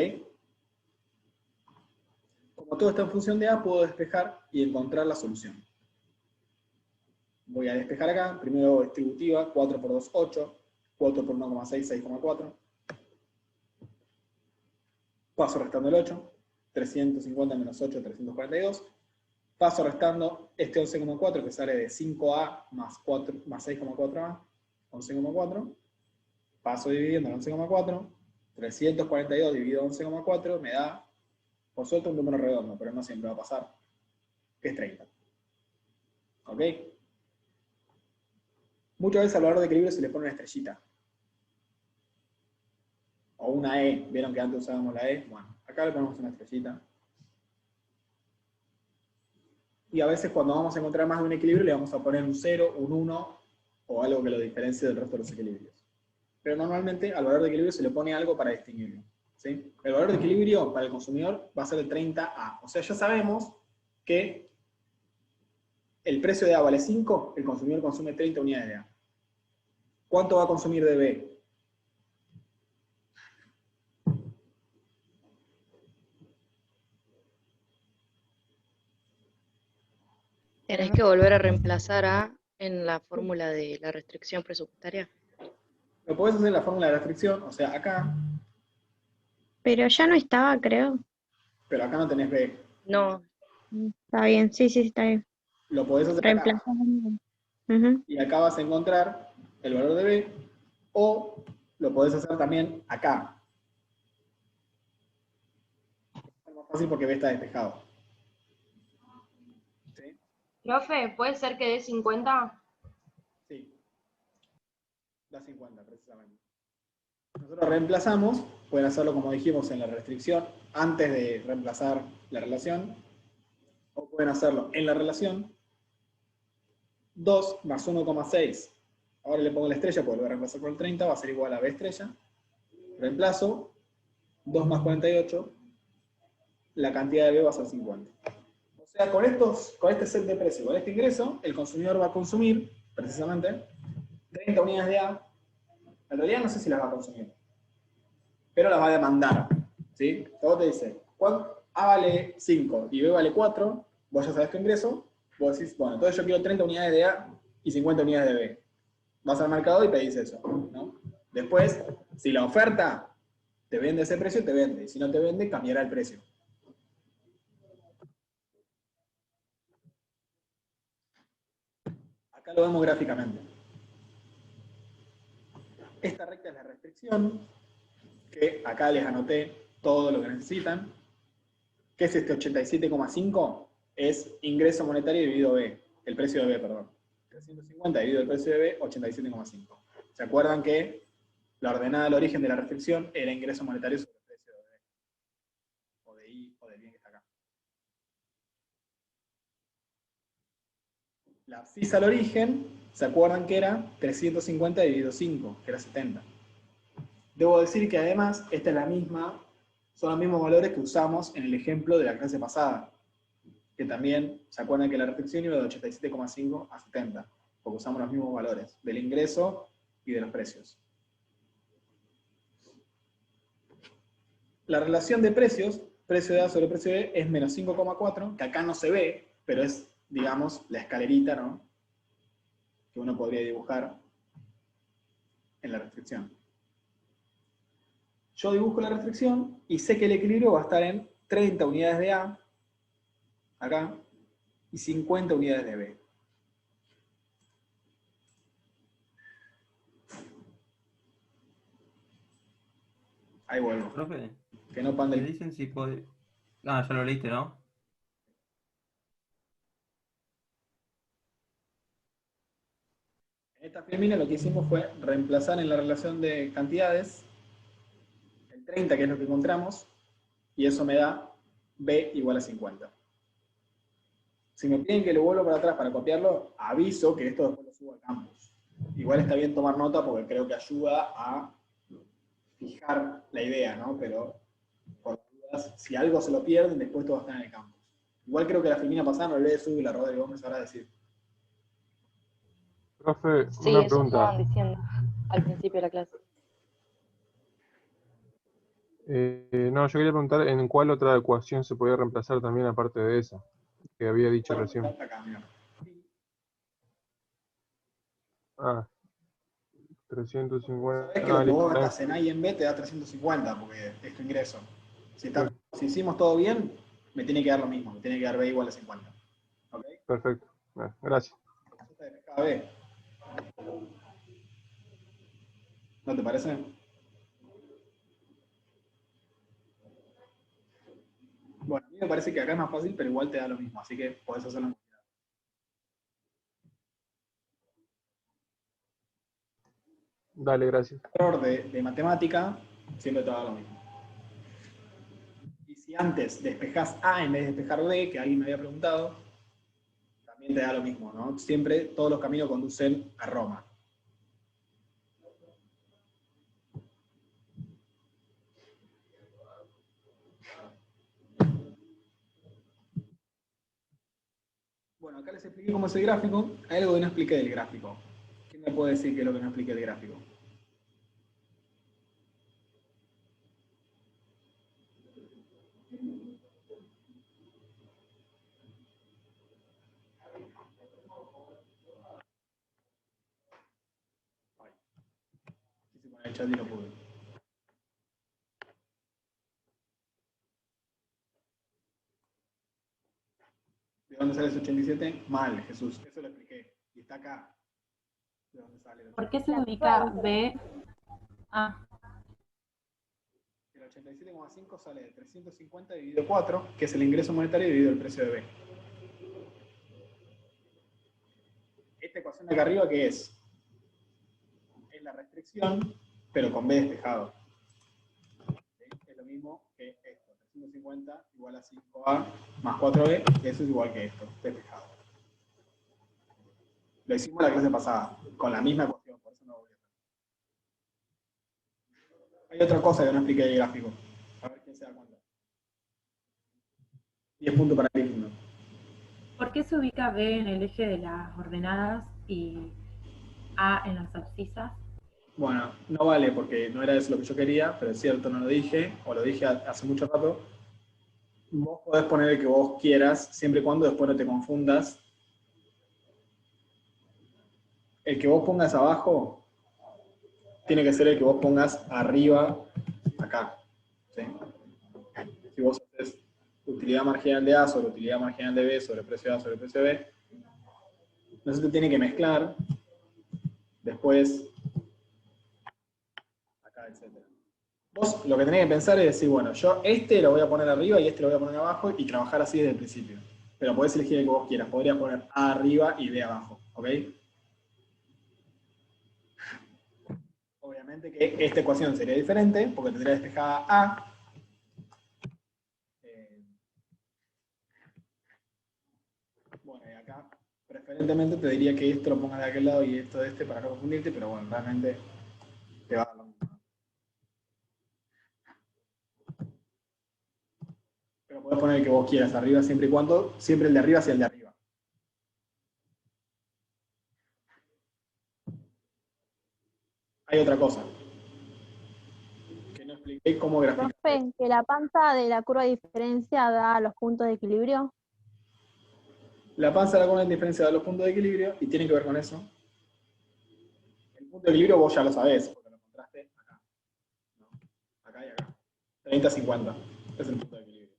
[SPEAKER 1] Como todo está en función de A, puedo despejar y encontrar la solución. Voy a despejar acá, primero distributiva, 4 por 2, 8, 4 por 1,6, 6,4. Paso restando el 8, 350 menos 8, 342. Paso restando este 11,4 que sale de 5A más 6,4A, 11,4. Paso dividiendo el 11,4. 342 dividido 11,4 me da, por suerte, un número redondo, pero no siempre va a pasar, que es 30. ¿Ok? Muchas veces al valor de equilibrio se le pone una estrellita. O una E. ¿Vieron que antes usábamos la E? Bueno, acá le ponemos una estrellita. Y a veces cuando vamos a encontrar más de un equilibrio le vamos a poner un 0, un 1 o algo que lo diferencie del resto de los equilibrios. Pero normalmente al valor de equilibrio se le pone algo para distinguirlo. ¿Sí? El valor de equilibrio para el consumidor va a ser el 30A. O sea, ya sabemos que el precio de A vale 5, el consumidor consume 30 unidades de A. ¿Cuánto va a consumir de B?
[SPEAKER 2] Tenés que volver a reemplazar A en la fórmula de la restricción presupuestaria.
[SPEAKER 1] Lo podés hacer en la fórmula de restricción, o sea, acá,
[SPEAKER 7] Pero ya no estaba, creo.
[SPEAKER 1] pero acá no tenés B.
[SPEAKER 2] No,
[SPEAKER 7] Está bien, sí, sí, está bien.
[SPEAKER 1] Lo podés hacer acá.
[SPEAKER 7] Reemplazamos. Ujú.
[SPEAKER 1] Y acá vas a encontrar el valor de B, o lo podés hacer también acá. Es más fácil porque B está despejado. ¿Sí?
[SPEAKER 9] Profe, ¿puede ser que dé 50?
[SPEAKER 1] Sí. Da 50, precisamente. Nosotros reemplazamos, pueden hacerlo como dijimos en la restricción, antes de reemplazar la relación, o pueden hacerlo en la relación. 2 más 1,6. Ahora le pongo la estrella, porque lo voy a reemplazar por el 30, va a ser igual a B estrella. Reemplazo, 2 más 48, la cantidad de B va a ser 50. O sea, con este set de precios, con este ingreso, el consumidor va a consumir, precisamente, 30 unidades de A. En realidad no sé si las va a consumir, pero las va a demandar. ¿Sí? Todo te dice, A vale 5 y B vale 4, vos ya sabés tu ingreso, vos decís, bueno, entonces yo quiero 30 unidades de A y 50 unidades de B. Vas al mercado y pedís eso, ¿no? Después, si la oferta te vende ese precio, te vende. Y si no te vende, cambiará el precio. Acá lo vemos gráficamente. Esta recta es la restricción, que acá les anoté todo lo que necesitan. ¿Qué es este 87,5? Es ingreso monetario dividido B, el precio de B, perdón. 350 dividido el precio de B, 87,5. ¿Se acuerdan que la ordenada del origen de la restricción era ingreso monetario sobre el precio de B? O de I, o del bien que está acá. La abscisa al origen, ¿se acuerdan que era 350 dividido 5, que era 70? Debo decir que además, esta es la misma, son los mismos valores que usamos en el ejemplo de la clase pasada, que también, ¿se acuerdan que la restricción iba de 87,5 a 70? Porque usamos los mismos valores, del ingreso y de los precios. La relación de precios, precio de A sobre precio de B, es menos 5,4, que acá no se ve, pero es, digamos, la escalerita, ¿no?, que uno podría dibujar en la restricción. Yo dibujo la restricción y sé que el equilibrio va a estar en 30 unidades de A, acá, y 50 unidades de B. Ahí vuelvo.
[SPEAKER 5] Profe,
[SPEAKER 1] Que no
[SPEAKER 5] me
[SPEAKER 1] pande el...
[SPEAKER 5] dicen si puede... Ah, ya lo leíste, ¿no?
[SPEAKER 1] En esta filmina lo que hicimos fue reemplazar en la relación de cantidades el 30, que es lo que encontramos, y eso me da B igual a 50. Si me piden que lo vuelva para atrás para copiarlo, aviso que esto después lo subo a Campus. Igual está bien tomar nota porque creo que ayuda a fijar la idea, ¿no? Pero por dudas, si algo se lo pierden, después todo va a estar en el Campus. Igual creo que la filmina pasada no le subí la Rodrigo Gómez ahora decir.
[SPEAKER 10] Profe,
[SPEAKER 2] sí,
[SPEAKER 10] una
[SPEAKER 2] eso
[SPEAKER 10] pregunta.
[SPEAKER 2] estaban diciendo al principio de la clase.
[SPEAKER 10] No, yo quería preguntar en cuál otra ecuación se podía reemplazar también aparte de esa que había dicho
[SPEAKER 1] Bueno,
[SPEAKER 10] recién.
[SPEAKER 1] acá, mira.
[SPEAKER 10] Ah, 350.
[SPEAKER 1] Sabés que lo que
[SPEAKER 10] Listo,
[SPEAKER 1] vos
[SPEAKER 10] está bien.
[SPEAKER 1] gastás en A y en B te da 350 porque es tu ingreso. Si,
[SPEAKER 10] Sí,
[SPEAKER 1] si hicimos todo bien, me tiene que dar lo mismo, me tiene que dar B igual a 50. ¿Ok?
[SPEAKER 10] perfecto. Bueno, gracias.
[SPEAKER 1] Esta es cada B. ¿No te parece? Bueno, a mí me parece que acá es más fácil, pero igual te da lo mismo, así que podés hacerlo en cualquiera.
[SPEAKER 10] Dale, gracias.
[SPEAKER 1] Error de matemática, siempre te va a dar lo mismo. Y si antes despejás A en vez de despejar B, que alguien me había preguntado, también te da lo mismo, ¿no? Siempre todos los caminos conducen a Roma. Bueno, acá les expliqué cómo es el gráfico. Hay algo que no expliqué del gráfico. ¿Quién me puede decir qué es lo que no expliqué del gráfico? chat y no pude. ¿De dónde sale ese 87? Mal, Jesús. Eso lo expliqué. Y está acá. ¿De dónde sale?
[SPEAKER 11] ¿Por qué se ubica B? Ah,
[SPEAKER 1] El 87,5 sale de 350 dividido 4, que es el ingreso monetario dividido el precio de B. Esta ecuación de acá arriba, ¿qué es? Es la restricción, pero con B despejado. ¿Sí? Es lo mismo que esto. 350 igual a 5A más 4B, y eso es igual que esto, despejado. Lo hicimos la clase pasada, con la misma ecuación, por eso no voy a hacer. Hay otra cosa que no expliqué en el gráfico. A ver quién se da cuenta. 10 puntos para Gryffindor.
[SPEAKER 11] ¿por qué se ubica B en el eje de las ordenadas y A en las abscisas?
[SPEAKER 1] Bueno, no vale porque no era eso lo que yo quería, pero es cierto, no lo dije, o lo dije hace mucho rato. Vos podés poner el que vos quieras, siempre y cuando después no te confundas. El que vos pongas abajo tiene que ser el que vos pongas arriba, acá. ¿Sí? Si vos haces utilidad marginal de A sobre utilidad marginal de B sobre precio de A sobre precio de B, no se te tiene que mezclar después acá, etc. Vos lo que tenés que pensar es decir, bueno, yo este lo voy a poner arriba y este lo voy a poner abajo y trabajar así desde el principio. Pero podés elegir el que vos quieras. Podrías poner A arriba y B abajo, ¿ok? Obviamente que esta ecuación sería diferente porque tendría despejada A. Bueno, y acá preferentemente te diría que esto lo pongas de aquel lado y esto de este para no confundirte, pero bueno, realmente te va a dar lo mismo. Pero podés poner el que vos quieras arriba siempre y cuando, siempre el de arriba sea el de arriba. Hay otra cosa que no expliqué cómo graficar.
[SPEAKER 7] Profe, que la panza de la curva de diferencia da los puntos de equilibrio.
[SPEAKER 1] La panza de la curva de diferencia da los puntos de equilibrio y tiene que ver con eso. El punto de equilibrio vos ya lo sabés, porque lo encontraste acá. ¿No? Acá y acá. 30-50 es el punto de equilibrio.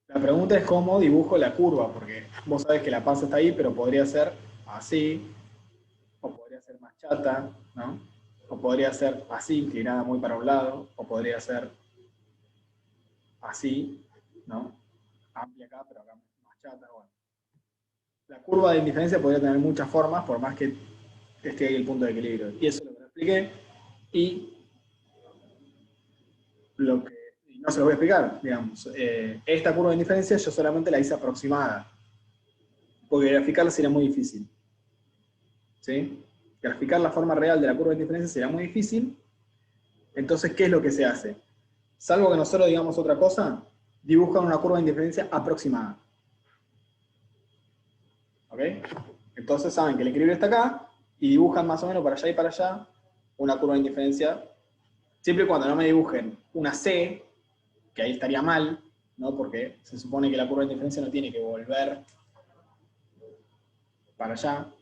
[SPEAKER 1] La pregunta es cómo dibujo la curva, porque vos sabés que la panza está ahí, pero podría ser así, o podría ser más chata, ¿no? O podría ser así, inclinada muy para un lado, o podría ser así, ¿no? Amplia acá, pero acá más chata, bueno. La curva de indiferencia podría tener muchas formas, por más que esté ahí el punto de equilibrio. Y eso es lo que lo expliqué, y lo que no se lo voy a explicar, digamos. Esta curva de indiferencia yo solamente la hice aproximada, porque graficarla sería muy difícil. ¿Sí? Graficar la forma real de la curva de indiferencia sería muy difícil. Entonces, ¿qué es lo que se hace? Salvo que nosotros digamos otra cosa, dibujan una curva de indiferencia aproximada. ¿Ok? Entonces saben que el equilibrio está acá, y dibujan más o menos para allá y para allá una curva de indiferencia, siempre y cuando no me dibujen una C, que ahí estaría mal, ¿no? Porque se supone que la curva de indiferencia no tiene que volver para allá.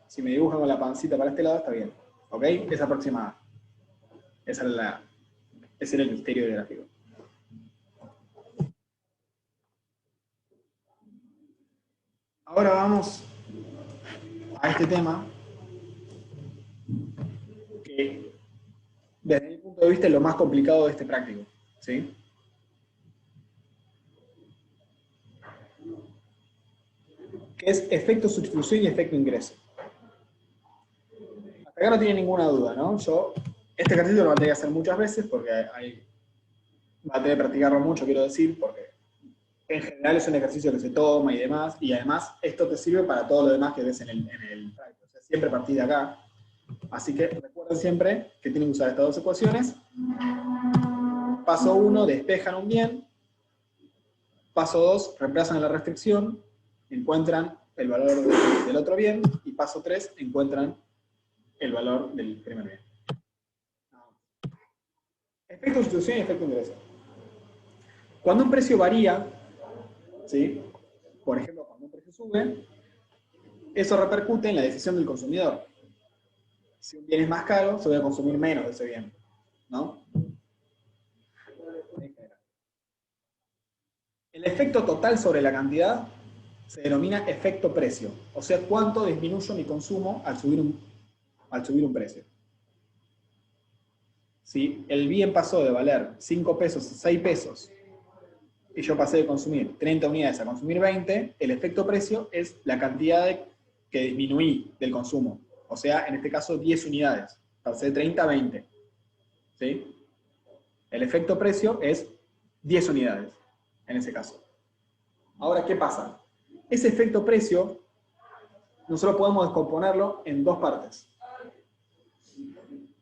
[SPEAKER 1] Si me dibujan con la pancita para este lado, está bien. ¿Ok? Es aproximada. Ese era el misterio del gráfico. Ahora vamos a este tema, que desde mi punto de vista es lo más complicado de este práctico. ¿Sí? Que es efecto sustitución y efecto ingreso. Hasta acá no tiene ninguna duda, ¿no? Este ejercicio lo voy a tener que hacer muchas veces porque va a tener que practicarlo mucho, quiero decir, porque en general es un ejercicio que se toma y demás, y además esto te sirve para todo lo demás que ves en el práctico. O sea, siempre partís de acá. Así que recuerden siempre que tienen que usar estas dos ecuaciones. Paso 1, despejan un bien. Paso 2, reemplazan la restricción, encuentran el valor del otro bien, y paso 3, encuentran el valor del primer bien. Efecto de sustitución y efecto de ingreso. Cuando un precio varía, ¿sí? Por ejemplo, cuando un precio sube, eso repercute en la decisión del consumidor. Si un bien es más caro, yo voy a consumir menos de ese bien, ¿no? El efecto total sobre la cantidad se denomina efecto precio, o sea, cuánto disminuyo mi consumo al subir un precio. Si el bien pasó de valer 5 pesos a 6 pesos, y yo pasé de consumir 30 unidades a consumir 20, el efecto precio es la cantidad que disminuí del consumo. O sea, en este caso 10 unidades. Pasé de 30 a 20. ¿Sí? El efecto precio es 10 unidades, en ese caso. Ahora, ¿qué pasa? Ese efecto precio, nosotros podemos descomponerlo en dos partes,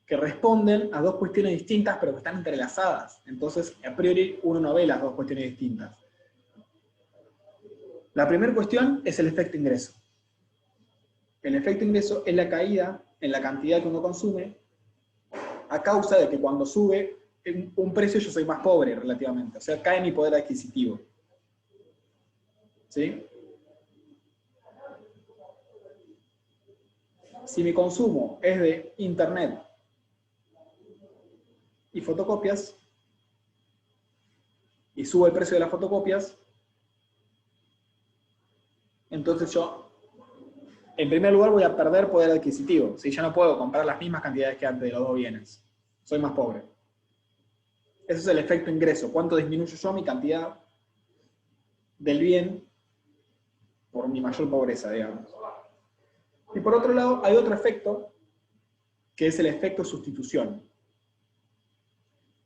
[SPEAKER 1] que responden a dos cuestiones distintas, pero que están entrelazadas. Entonces, a priori, uno no ve las dos cuestiones distintas. La primera cuestión es el efecto ingreso. El efecto ingreso es la caída en la cantidad que uno consume a causa de que cuando sube un precio yo soy más pobre relativamente. O sea, cae mi poder adquisitivo. ¿Sí? Si mi consumo es de internet y fotocopias, y sube el precio de las fotocopias, entonces yo, en primer lugar, voy a perder poder adquisitivo. ¿Sí? Ya no puedo comprar las mismas cantidades que antes de los dos bienes. Soy más pobre. Ese es el efecto ingreso. ¿Cuánto disminuyo yo mi cantidad del bien por mi mayor pobreza, digamos? Y por otro lado, hay otro efecto, que es el efecto sustitución.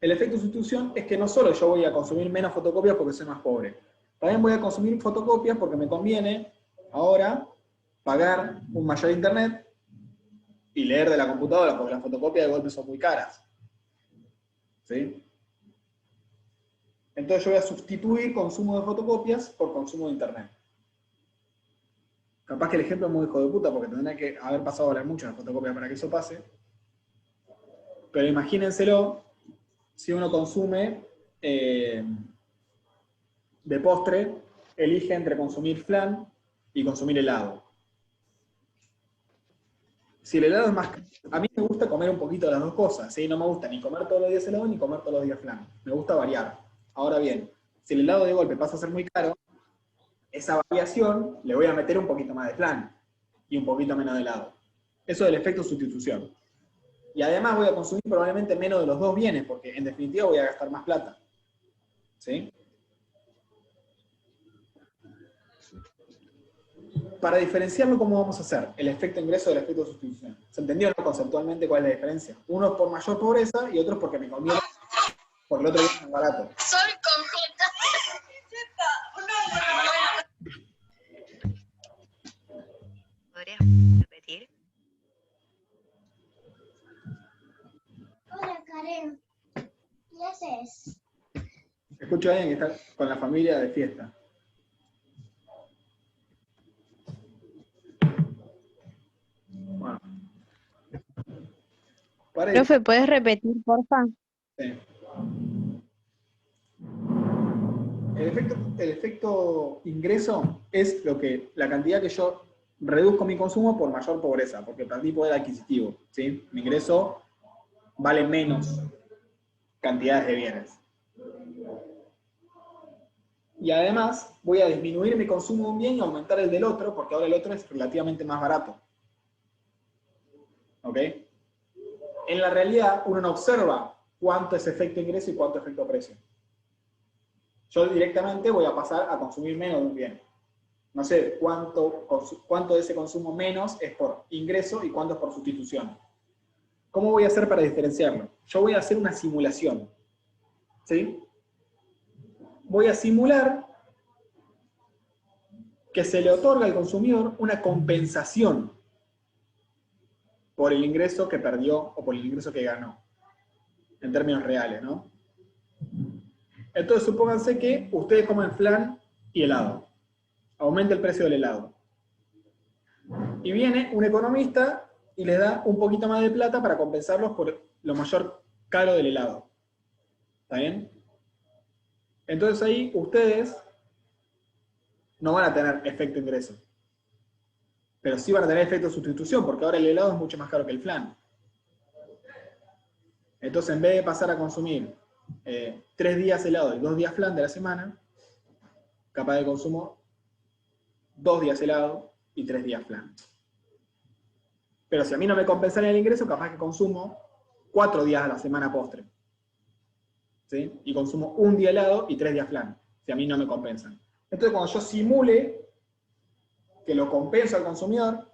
[SPEAKER 1] El efecto sustitución es que no solo yo voy a consumir menos fotocopias porque soy más pobre, también voy a consumir fotocopias porque me conviene ahora pagar un mayor internet y leer de la computadora, porque las fotocopias de golpe son muy caras. ¿Sí? Entonces yo voy a sustituir consumo de fotocopias por consumo de internet. Capaz que el ejemplo es muy hijo de puta, porque tendría que haber pasado a hablar mucho de fotocopias para que eso pase. Pero imagínenselo si uno consume de postre, elige entre consumir flan y consumir helado. Si el helado es más caro, a mí me gusta comer un poquito de las dos cosas, ¿sí? No me gusta ni comer todos los días helado ni comer todos los días flan. Me gusta variar. Ahora bien, si el helado de golpe pasa a ser muy caro, esa variación le voy a meter un poquito más de flan y un poquito menos de helado. Eso es el efecto sustitución. Y además voy a consumir probablemente menos de los dos bienes, porque en definitiva voy a gastar más plata. ¿Sí? Para diferenciarlo, ¿cómo vamos a hacer? El efecto ingreso del efecto sustitución. ¿Se entendió conceptualmente cuál es la diferencia? Uno es por mayor pobreza y otro es porque me conviene, porque el otro bien es más barato.
[SPEAKER 12] Soy con J. ¿Podrías repetir?
[SPEAKER 13] Hola, Karen. ¿Qué haces?
[SPEAKER 1] Escucho a alguien que está con la familia de fiesta. Bueno.
[SPEAKER 7] Profe, ¿puedes repetir, porfa?
[SPEAKER 1] Sí. El efecto ingreso es la cantidad que yo reduzco mi consumo por mayor pobreza, porque perdí poder adquisitivo. ¿Sí? Mi ingreso vale menos cantidades de bienes. Y además voy a disminuir mi consumo de un bien y aumentar el del otro, porque ahora el otro es relativamente más barato. ¿Ok? En la realidad, uno no observa cuánto es efecto ingreso y cuánto es efecto precio. Yo directamente voy a pasar a consumir menos de un bien. No sé cuánto de ese consumo menos es por ingreso y cuánto es por sustitución. ¿Cómo voy a hacer para diferenciarlo? Yo voy a hacer una simulación. ¿Sí? Voy a simular que se le otorga al consumidor una compensación por el ingreso que perdió o por el ingreso que ganó, en términos reales, ¿no? Entonces supónganse que ustedes comen flan y helado. Aumenta el precio del helado. Y viene un economista y les da un poquito más de plata para compensarlos por lo mayor caro del helado. ¿Está bien? Entonces ahí ustedes no van a tener efecto ingreso. Pero sí van a tener efecto sustitución, porque ahora el helado es mucho más caro que el flan. Entonces, en vez de pasar a consumir 3 días helado y 2 días flan de la semana, capaz de consumo 2 días helado y 3 días flan. Pero si a mí no me compensaría el ingreso, capaz que consumo 4 días a la semana postre. ¿Sí? Y consumo 1 día helado y 3 días flan, si a mí no me compensan. Entonces, cuando yo simule que lo compenso al consumidor,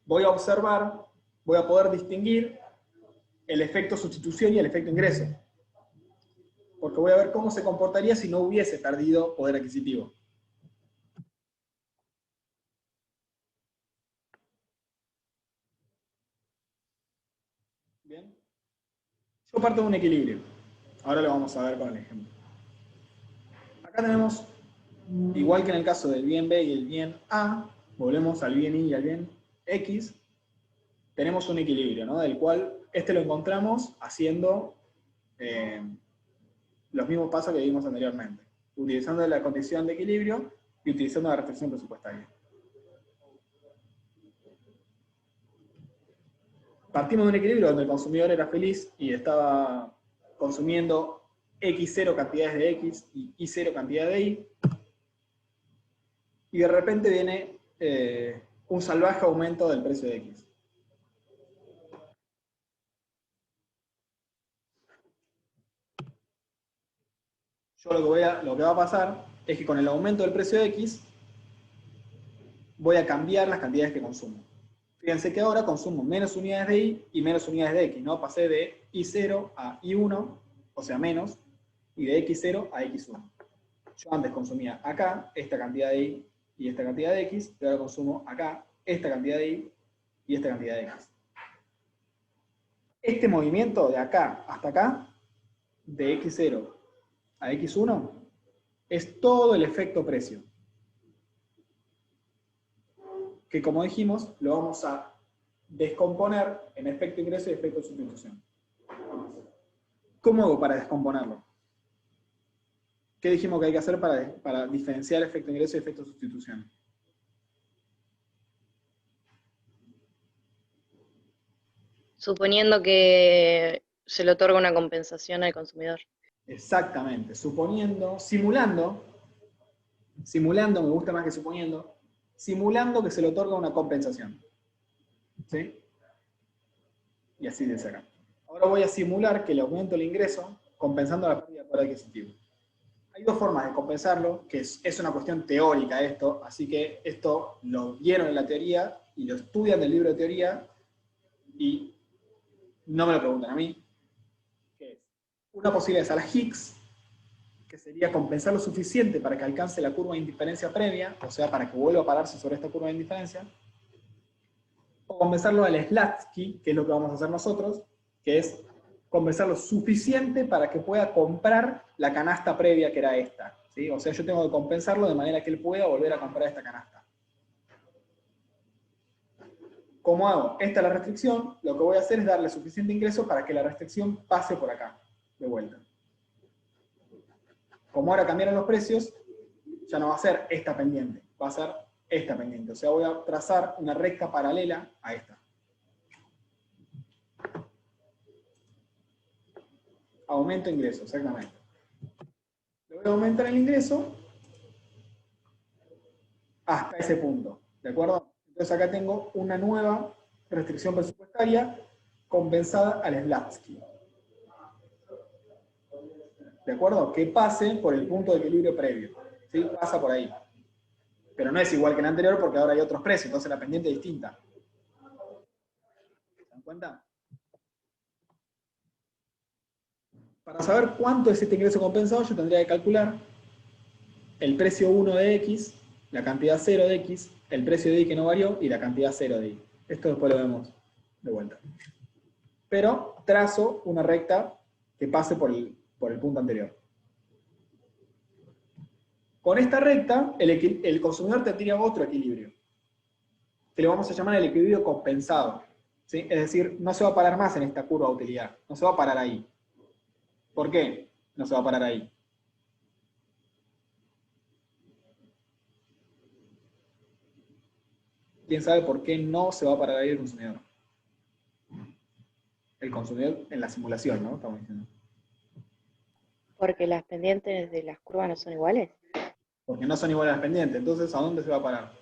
[SPEAKER 1] voy a observar, voy a poder distinguir el efecto sustitución y el efecto ingreso. Porque voy a ver cómo se comportaría si no hubiese perdido poder adquisitivo. Bien. Yo parto de un equilibrio. Ahora lo vamos a ver con el ejemplo. Acá tenemos, igual que en el caso del bien B y el bien A, volvemos al bien Y y al bien X, tenemos un equilibrio, ¿no? Del cual lo encontramos haciendo los mismos pasos que vimos anteriormente, utilizando la condición de equilibrio y utilizando la restricción presupuestaria. Partimos de un equilibrio donde el consumidor era feliz y estaba consumiendo X0 cantidades de X y Y0 cantidad de Y, y de repente viene un salvaje aumento del precio de X. Yo lo que va a pasar es que con el aumento del precio de X voy a cambiar las cantidades que consumo. Fíjense que ahora consumo menos unidades de Y y menos unidades de X, ¿no? Pasé de Y0 a Y1, o sea, menos, y de X0 a X1. Yo antes consumía acá esta cantidad de Y y esta cantidad de X, y ahora consumo acá esta cantidad de Y y esta cantidad de X. Este movimiento de acá hasta acá, de X0 a X1, es todo el efecto precio. Que como dijimos, lo vamos a descomponer en efecto ingreso y efecto sustitución. ¿Cómo hago para descomponerlo? ¿Qué dijimos que hay que hacer para diferenciar efecto ingreso y efecto sustitución?
[SPEAKER 2] Suponiendo que se le otorga una compensación al consumidor.
[SPEAKER 1] Exactamente, simulando, me gusta más que suponiendo, simulando que se le otorga una compensación. ¿Sí? Y así de acá. Ahora voy a simular que le aumento el ingreso compensando la pérdida de poder adquisitivo. Hay dos formas de compensarlo, que es una cuestión teórica esto, así que esto lo vieron en la teoría y lo estudian del libro de teoría y no me lo preguntan a mí. ¿Qué es? Una posibilidad es a la Higgs, que sería compensar lo suficiente para que alcance la curva de indiferencia previa, o sea, para que vuelva a pararse sobre esta curva de indiferencia, o compensarlo al Slatsky, que es lo que vamos a hacer nosotros, que es compensar lo suficiente para que pueda comprar la canasta previa que era esta. ¿Sí? O sea, yo tengo que compensarlo de manera que él pueda volver a comprar esta canasta. ¿Cómo hago? Esta es la restricción, lo que voy a hacer es darle suficiente ingreso para que la restricción pase por acá, de vuelta. Como ahora cambiaron los precios, ya no va a ser esta pendiente, va a ser esta pendiente. O sea, voy a trazar una recta paralela a esta. Aumento ingreso, exactamente. Le voy a aumentar el ingreso hasta ese punto, ¿de acuerdo? Entonces acá tengo una nueva restricción presupuestaria compensada al Slatsky. ¿De acuerdo? Que pase por el punto de equilibrio previo. ¿Sí? Pasa por ahí. Pero no es igual que en el anterior porque ahora hay otros precios, entonces la pendiente es distinta. ¿Se dan cuenta? Para saber cuánto es este ingreso compensado, yo tendría que calcular el precio 1 de X, la cantidad 0 de X, el precio de Y que no varió y la cantidad 0 de Y. Esto después lo vemos de vuelta. Pero trazo una recta que pase por el punto anterior. Con esta recta, el consumidor tendría otro equilibrio, que le vamos a llamar el equilibrio compensado. ¿Sí? Es decir, no se va a parar más en esta curva de utilidad, no se va a parar ahí. ¿Por qué no se va a parar ahí? ¿Quién sabe por qué no se va a parar ahí el consumidor? el consumidor en la simulación, ¿no? Estamos diciendo.
[SPEAKER 2] Porque las pendientes de las curvas no son iguales.
[SPEAKER 1] Porque no son iguales las pendientes. Entonces, ¿a dónde se va a parar?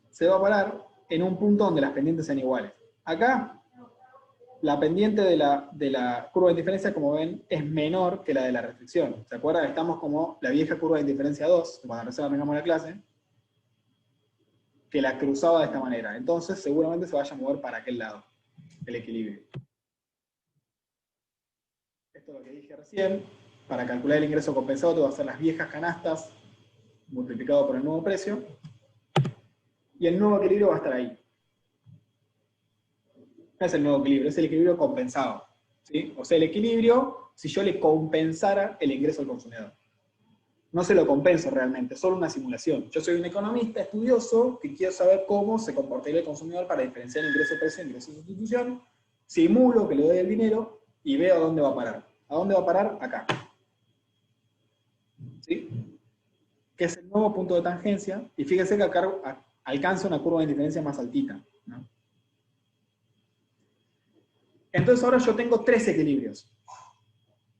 [SPEAKER 1] Se va a parar en un punto donde las pendientes sean iguales. Acá, la pendiente de la curva de indiferencia, como ven, es menor que la de la restricción. ¿Se acuerdan? Estamos como la vieja curva de indiferencia 2, cuando recién arrancamos la clase, que la cruzaba de esta manera. Entonces, seguramente se vaya a mover para aquel lado, el equilibrio. Esto es lo que dije recién. Para calcular el ingreso compensado, te voy a hacer las viejas canastas multiplicado por el nuevo precio. Y el nuevo equilibrio va a estar ahí. No es el nuevo equilibrio, es el equilibrio compensado, ¿sí? O sea, el equilibrio si yo le compensara el ingreso al consumidor. No se lo compenso realmente, es solo una simulación. Yo soy un economista estudioso que quiero saber cómo se comportaría el consumidor para diferenciar el ingreso-precio y ingreso-sustitución. Simulo que le doy el dinero y veo a dónde va a parar. ¿A dónde va a parar? Acá. ¿Sí? Que es el nuevo punto de tangencia. Y fíjense que acá alcanza una curva de indiferencia más altita, ¿no? Entonces ahora yo tengo tres equilibrios.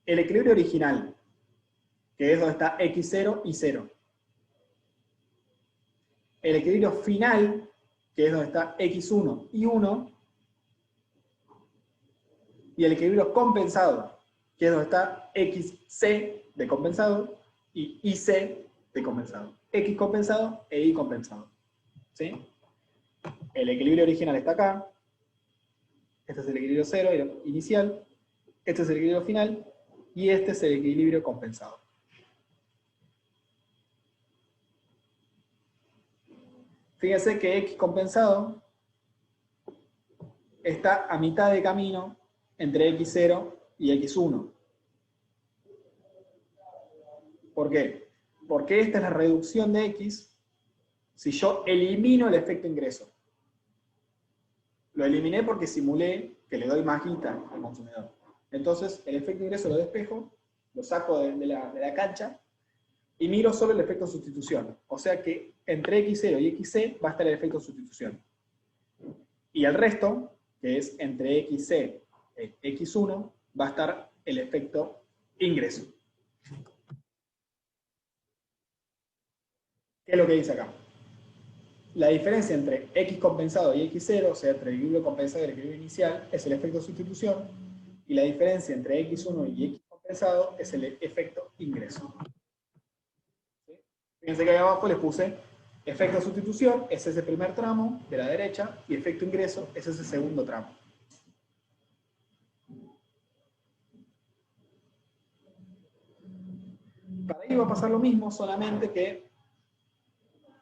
[SPEAKER 1] El equilibrio original, que es donde está x0 y 0. El equilibrio final, que es donde está x1 y 1. Y el equilibrio compensado, que es donde está xc de compensado y ic de compensado. X compensado e y compensado. ¿Sí? El equilibrio original está acá. Este es el equilibrio 0 inicial. Este es el equilibrio final. Y este es el equilibrio compensado. Fíjense que X compensado está a mitad de camino entre X0 y X1. ¿Por qué? Porque esta es la reducción de X si yo elimino el efecto ingreso. Lo eliminé porque simulé que le doy más guita al consumidor. Entonces, el efecto ingreso lo despejo, lo saco de la cancha, y miro solo el efecto sustitución. O sea que entre X0 y XC va a estar el efecto sustitución. Y el resto, que es entre XC y X1, va a estar el efecto ingreso. ¿Qué es lo que dice acá? La diferencia entre X compensado y X0, o sea, entre el equilibrio compensado y el equilibrio inicial, es el efecto sustitución, y la diferencia entre X1 y X compensado es el efecto ingreso. ¿Sí? Fíjense que ahí abajo les puse efecto sustitución, es ese primer tramo de la derecha, y efecto ingreso es ese segundo tramo. Para ahí va a pasar lo mismo, solamente que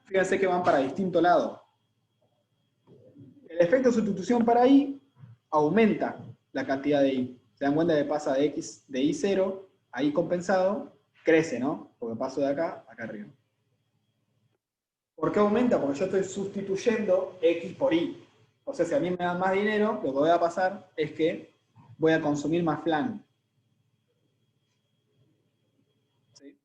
[SPEAKER 1] fíjense que van para distinto lado. El efecto sustitución para I aumenta la cantidad de I. Se dan cuenta que pasa de X de I0 a I compensado, crece, ¿no? Porque paso de acá a acá arriba. ¿Por qué aumenta? Porque yo estoy sustituyendo X por Y. O sea, si a mí me dan más dinero, lo que va a pasar es que voy a consumir más flan. ¿Sí?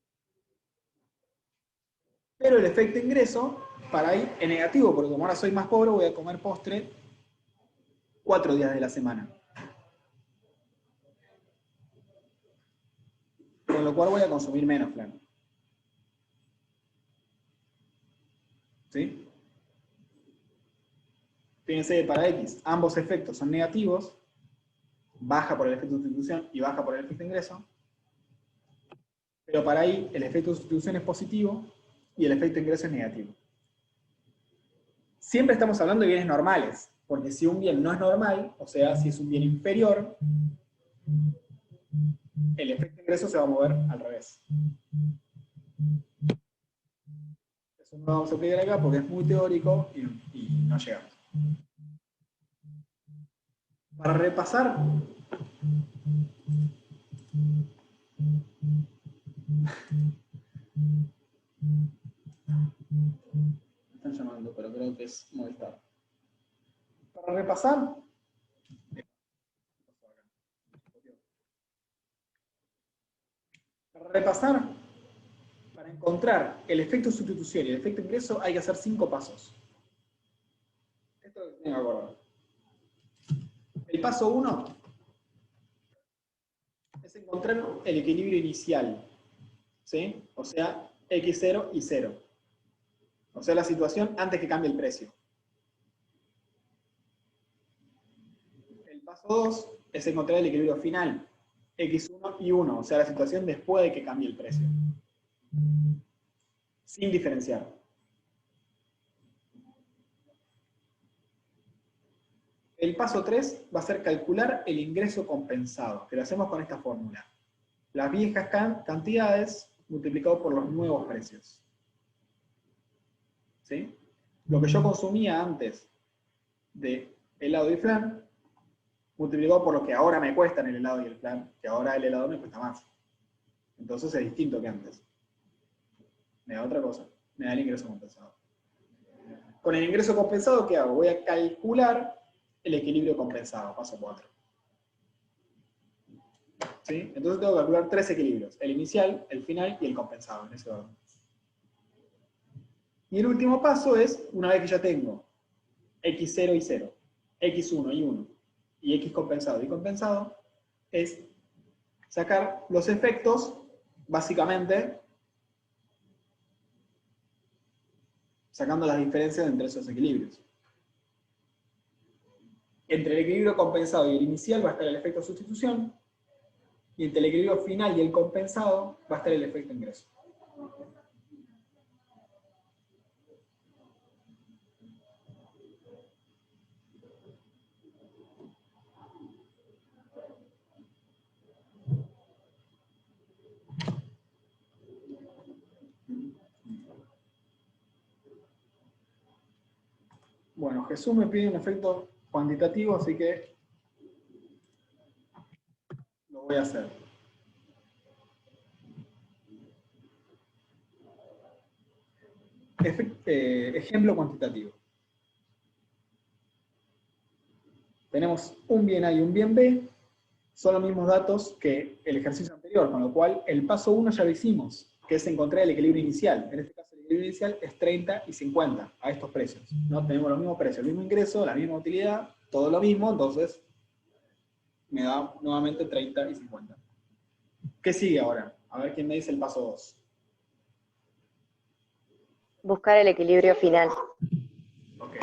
[SPEAKER 1] Pero el efecto ingreso para ahí es negativo, porque como ahora soy más pobre, voy a comer postre 4 días de la semana. Con lo cual voy a consumir menos flan. ¿Sí? Fíjense que para X ambos efectos son negativos, baja por el efecto de sustitución y baja por el efecto de ingreso, pero para Y el efecto de sustitución es positivo y el efecto de ingreso es negativo. Siempre estamos hablando de bienes normales, porque si un bien no es normal, o sea, si es un bien inferior, el efecto de ingreso se va a mover al revés. Eso no lo vamos a aplicar acá porque es muy teórico y no llegamos. Para repasar, me están llamando, pero creo que es Movistar. Para repasar, repasar, para encontrar el efecto sustitución y el efecto ingreso hay que hacer 5 pasos. Esto lo tengo que acordar. El paso 1 es encontrar el equilibrio inicial, ¿sí? O sea, X0 y 0. O sea, la situación antes que cambie el precio. El paso 2 es encontrar el equilibrio final, X1 y 1, o sea, la situación después de que cambie el precio. Sin diferenciar. El paso 3 va a ser calcular el ingreso compensado, que lo hacemos con esta fórmula. Las viejas cantidades multiplicado por los nuevos precios. ¿Sí? Lo que yo consumía antes de helado y flan, multiplicado por lo que ahora me cuestan el helado y el flan, que ahora el helado me cuesta más. Entonces es distinto que antes. Me da otra cosa, me da el ingreso compensado. Con el ingreso compensado, ¿qué hago? Voy a calcular el equilibrio compensado, paso 4. ¿Sí? Entonces tengo que calcular 3 equilibrios, el inicial, el final y el compensado, en ese orden. Y el último paso es, una vez que ya tengo X0 y 0, X1 y 1, y X compensado y compensado, es sacar los efectos, básicamente, sacando las diferencias entre esos equilibrios. Entre el equilibrio compensado y el inicial va a estar el efecto sustitución, y entre el equilibrio final y el compensado va a estar el efecto ingreso. Bueno, Jesús me pide un efecto cuantitativo, así que lo voy a hacer. Ejemplo cuantitativo. Tenemos un bien A y un bien B, son los mismos datos que el ejercicio anterior, con lo cual el paso 1 ya lo hicimos, que es encontrar el equilibrio inicial. En este caso el equilibrio inicial es 30 y 50 a estos precios. ¿No? Tenemos los mismos precios, el mismo ingreso, la misma utilidad, todo lo mismo, entonces me da nuevamente 30 y 50. ¿Qué sigue ahora? A ver quién me dice el paso 2.
[SPEAKER 2] Buscar el equilibrio final.
[SPEAKER 1] Ok.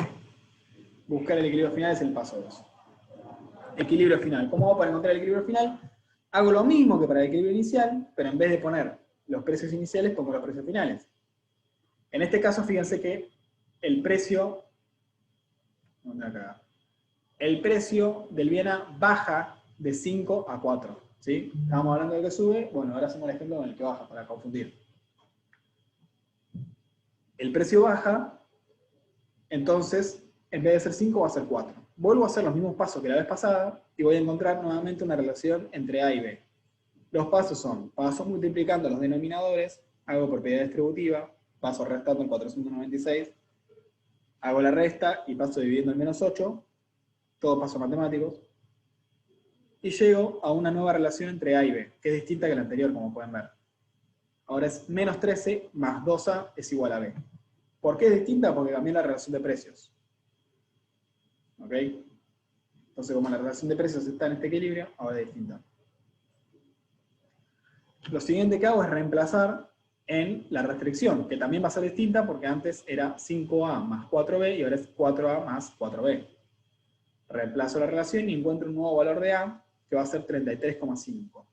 [SPEAKER 1] Buscar el equilibrio final es el paso 2. Equilibrio final. ¿Cómo hago para encontrar el equilibrio final? Hago lo mismo que para el equilibrio inicial, pero en vez de poner los precios iniciales, pongo los precios finales. En este caso, fíjense que el precio, el precio del bien A baja de 5 a 4. ¿Sí? Estábamos hablando de que sube, bueno, ahora hacemos el ejemplo en el que baja, para confundir. El precio baja, entonces, en vez de ser 5 va a ser 4. Vuelvo a hacer los mismos pasos que la vez pasada y voy a encontrar nuevamente una relación entre A y B. Los pasos son, paso multiplicando los denominadores, hago propiedad distributiva, paso restando el 496, hago la resta y paso dividiendo el menos 8, todos pasos matemáticos, y llego a una nueva relación entre A y B, que es distinta que la anterior, como pueden ver. Ahora es menos 13 más 2A es igual a B. ¿Por qué es distinta? Porque cambié la relación de precios. ¿Ok? Entonces, como la relación de precios está en este equilibrio, ahora es distinta. Lo siguiente que hago es reemplazar en la restricción, que también va a ser distinta porque antes era 5A más 4B y ahora es 4A más 4B. Reemplazo la relación y encuentro un nuevo valor de A que va a ser 33,5.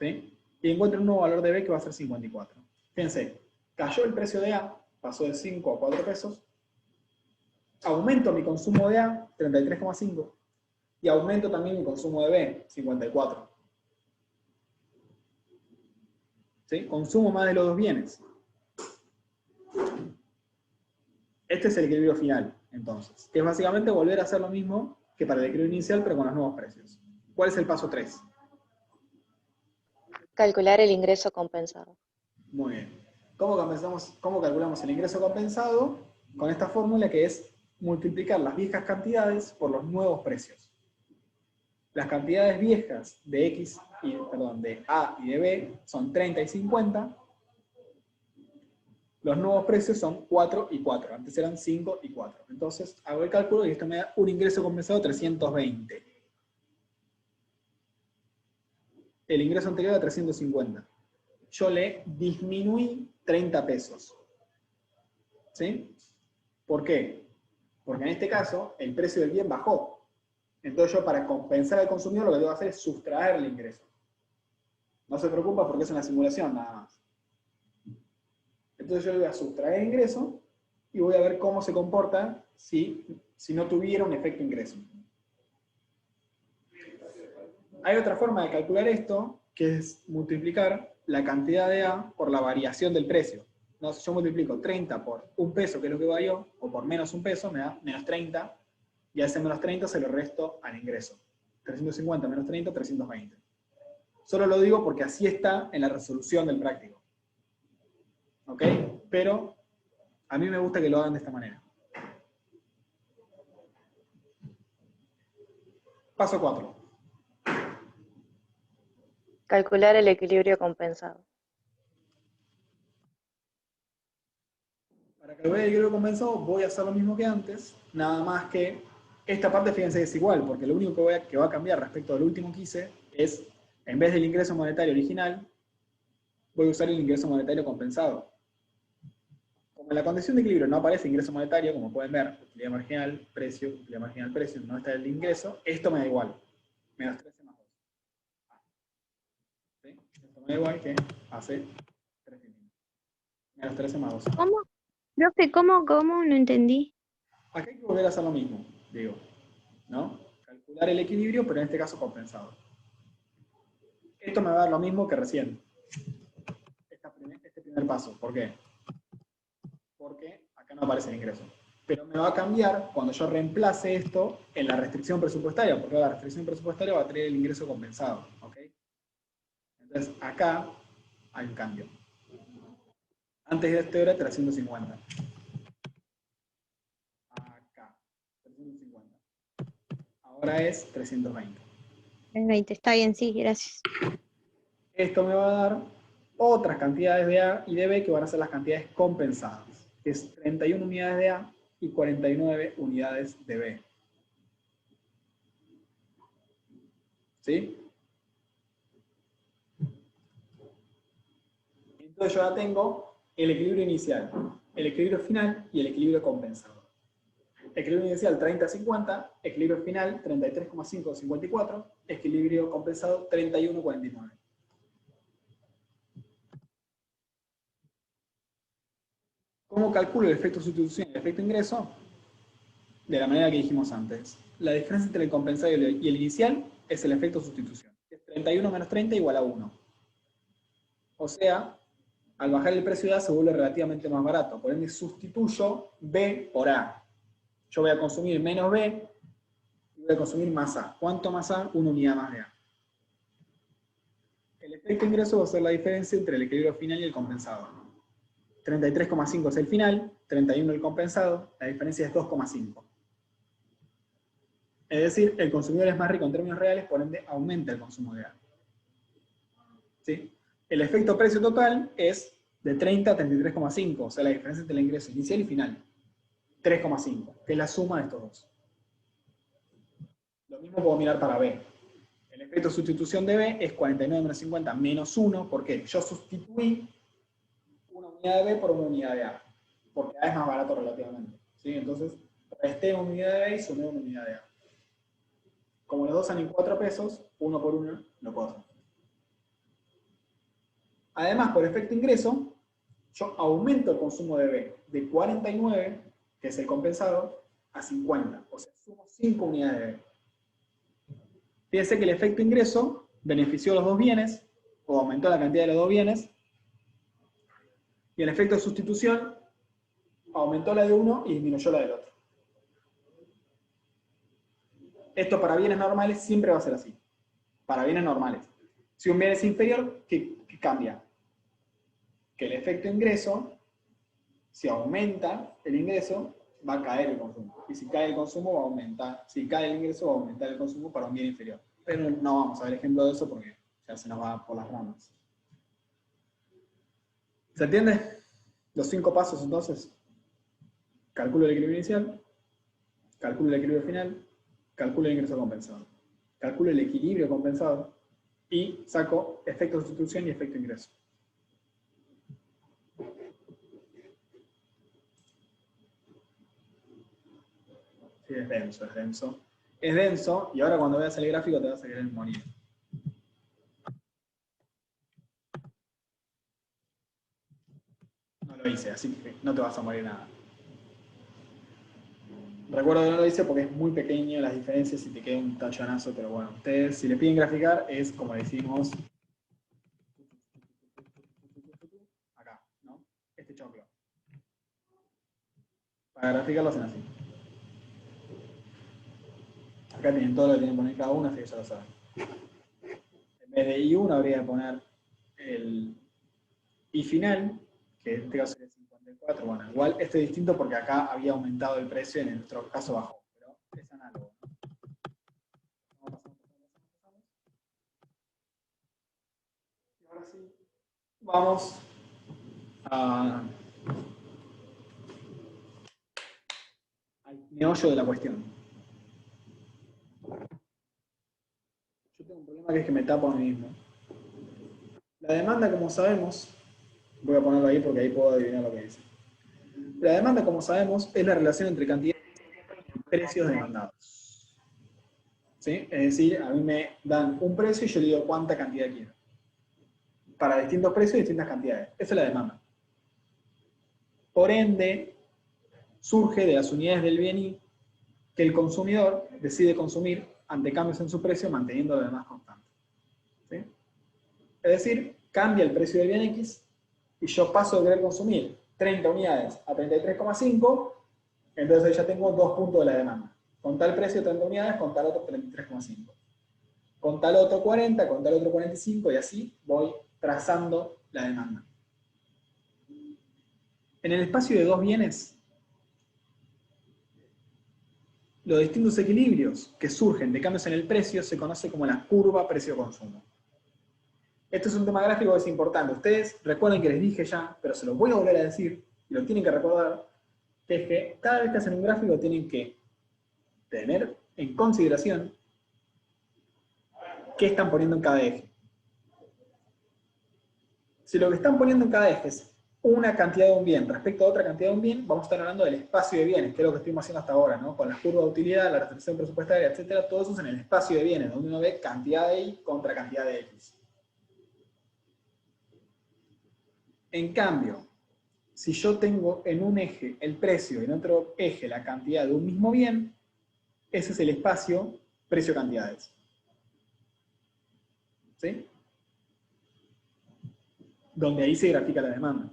[SPEAKER 1] ¿Sí? Y encuentro un nuevo valor de B que va a ser 54. Fíjense, cayó el precio de A, pasó de 5 a 4 pesos, aumento mi consumo de A, 33,5, y aumento también mi consumo de B, 54. ¿Sí? Consumo más de los dos bienes. Este es el equilibrio final, entonces, que es básicamente volver a hacer lo mismo que para el equilibrio inicial, pero con los nuevos precios. ¿Cuál es el paso 3?
[SPEAKER 2] Calcular el ingreso compensado.
[SPEAKER 1] Muy bien. ¿Cómo calculamos el ingreso compensado? Con esta fórmula que es multiplicar las viejas cantidades por los nuevos precios. Las cantidades viejas de X de A y de B son 30 y 50. Los nuevos precios son 4 y 4. Antes eran 5 y 4. Entonces hago el cálculo y esto me da un ingreso compensado de 320. El ingreso anterior era 350. Yo le disminuí 30 pesos. ¿Sí? ¿Por qué? Porque en este caso el precio del bien bajó. Entonces yo, para compensar al consumidor, lo que tengo que hacer es sustraerle ingreso. No se preocupa porque es una simulación nada más. Entonces yo le voy a sustraer ingreso y voy a ver cómo se comporta si no tuviera un efecto ingreso. Hay otra forma de calcular esto, que es multiplicar la cantidad de A por la variación del precio. No, si yo multiplico 30 por un peso, que es lo que varió, o por menos un peso, me da menos 30, y a ese menos 30 se lo resto al ingreso. 350 menos 30, 320. Solo lo digo porque así está en la resolución del práctico. ¿Ok? Pero a mí me gusta que lo hagan de esta manera. Paso 4.
[SPEAKER 2] Calcular el equilibrio compensado.
[SPEAKER 1] Para calcular el equilibrio compensado voy a hacer lo mismo que antes, nada más que esta parte, fíjense que es igual, porque lo único que va a cambiar respecto al último que hice es, en vez del ingreso monetario original, voy a usar el ingreso monetario compensado. Como en la condición de equilibrio no aparece ingreso monetario, como pueden ver, utilidad marginal, precio, utilidad marginal, precio, no está el ingreso, esto me da igual. Menos 13 más 2. ¿Sí? Esto me da igual que hace 13. Menos 13 más 2.
[SPEAKER 7] ¿Cómo? Profe, ¿cómo? No entendí.
[SPEAKER 1] Acá hay que volver a hacer lo mismo, digo, ¿no? Calcular el equilibrio, pero en este caso compensado. Esto me va a dar lo mismo que recién. Este primer paso. ¿Por qué? Porque acá no aparece el ingreso. Pero me va a cambiar cuando yo reemplace esto en la restricción presupuestaria, porque la restricción presupuestaria va a tener el ingreso compensado. ¿Ok? Entonces acá hay un cambio. Antes de esto era 350. Acá, 350. Ahora es 320.
[SPEAKER 7] 20, está bien, sí, gracias.
[SPEAKER 1] Esto me va a dar otras cantidades de A y de B que van a ser las cantidades compensadas, que es 31 unidades de A y 49 unidades de B. ¿Sí? Entonces yo ya tengo el equilibrio inicial, el equilibrio final y el equilibrio compensado. Equilibrio inicial 30-50, equilibrio final 33,5-54, equilibrio compensado 31-49. ¿Cómo calculo el efecto sustitución y el efecto ingreso? De la manera que dijimos antes. La diferencia entre el compensado y el inicial es el efecto sustitución. Es 31 menos 30 igual a 1. O sea, al bajar el precio de A se vuelve relativamente más barato. Por ende sustituyo B por A. Yo voy a consumir menos B y voy a consumir más A. ¿Cuánto más A? Una unidad más de A. El efecto ingreso va a ser la diferencia entre el equilibrio final y el compensado. 33,5 es el final, 31 el compensado, la diferencia es 2,5. Es decir, el consumidor es más rico en términos reales, por ende aumenta el consumo de A. ¿Sí? El efecto precio total es de 30 a 33,5, o sea, la diferencia entre el ingreso inicial y final. 3,5, que es la suma de estos dos. Lo mismo puedo mirar para B. El efecto sustitución de B es 49 menos 50 menos 1, porque yo sustituí una unidad de B por una unidad de A, porque A es más barato relativamente. ¿Sí? Entonces, resté una unidad de B y sumé una unidad de A. Como los dos salen 4 pesos, uno por uno lo puedo hacer. Además, por efecto ingreso, yo aumento el consumo de B de 49, que es el compensado, a 50. O sea, sumo 5 unidades de B. Fíjense que el efecto ingreso benefició a los dos bienes, o aumentó la cantidad de los dos bienes, y el efecto de sustitución aumentó la de uno y disminuyó la del otro. Esto para bienes normales siempre va a ser así. Para bienes normales. Si un bien es inferior, ¿qué cambia? Que el efecto ingreso, si aumenta el ingreso, va a caer el consumo. Y si cae el consumo, va a aumentar. Si cae el ingreso, va a aumentar el consumo para un bien inferior. Pero no vamos a ver ejemplo de eso porque ya se nos va por las ramas. ¿Se entiende? Los 5 pasos entonces. Calculo el equilibrio inicial, calculo el equilibrio final, calculo el ingreso compensado. Calculo el equilibrio compensado y saco efecto de sustitución y efecto ingreso. Sí, es denso, es denso. Es denso y ahora cuando veas el gráfico te vas a querer morir. No lo hice, así que no te vas a morir nada. Recuerdo que no lo hice porque es muy pequeño las diferencias y te queda un tachonazo, pero bueno, ustedes si le piden graficar es como decimos acá, ¿no? Este choclo. Para graficarlo hacen así. Acá tienen todo lo que tienen que poner cada uno, así que ya lo saben. En vez de I1 habría que poner el I final, que en este caso sería 54. Bueno, igual este es distinto porque acá había aumentado el precio y en el otro caso bajó, pero es análogo, ¿no? Y ahora sí, vamos al meollo de la cuestión. Yo tengo un problema que es que me tapo a mí mismo. La demanda, como sabemos, voy a ponerlo ahí porque ahí puedo adivinar lo que dice. La demanda, como sabemos, es la relación entre cantidad y precios demandados. ¿Sí? Es decir, a mí me dan un precio y yo le digo cuánta cantidad quiero. Para distintos precios y distintas cantidades. Esa es la demanda. Por ende, surge de las unidades del bien Y que el consumidor decide consumir ante cambios en su precio manteniendo lo demás constante. ¿Sí? Es decir, cambia el precio del bien X y yo paso de querer consumir 30 unidades a 33,5, entonces ahí ya tengo 2 puntos de la demanda. Con tal precio 30 unidades, con tal otro 33,5. Con tal otro 40, con tal otro 45 y así voy trazando la demanda. En el espacio de dos bienes, los distintos equilibrios que surgen de cambios en el precio se conoce como la curva precio-consumo. Este es un tema gráfico que es importante. Ustedes recuerden que les dije ya, pero se los voy a volver a decir, y lo tienen que recordar, que es que cada vez que hacen un gráfico tienen que tener en consideración qué están poniendo en cada eje. Si lo que están poniendo en cada eje es una cantidad de un bien respecto a otra cantidad de un bien, vamos a estar hablando del espacio de bienes, que es lo que estuvimos haciendo hasta ahora, ¿no? Con la curva de utilidad, la restricción presupuestaria, etcétera, todo eso es en el espacio de bienes, donde uno ve cantidad de Y contra cantidad de X. En cambio, si yo tengo en un eje el precio y en otro eje la cantidad de un mismo bien, ese es el espacio precio-cantidades. ¿Sí? Donde ahí se grafica la demanda.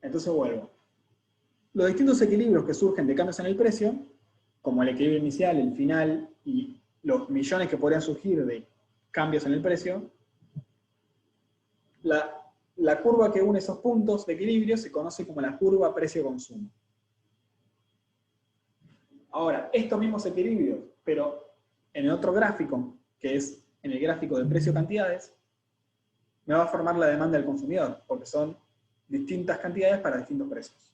[SPEAKER 1] Entonces vuelvo. Los distintos equilibrios que surgen de cambios en el precio, como el equilibrio inicial, el final y los millones que podrían surgir de cambios en el precio, la curva que une esos puntos de equilibrio se conoce como la curva precio-consumo. Ahora, estos mismos equilibrios, pero en el otro gráfico, que es en el gráfico de precio-cantidades, me va a formar la demanda del consumidor, porque son distintas cantidades para distintos precios.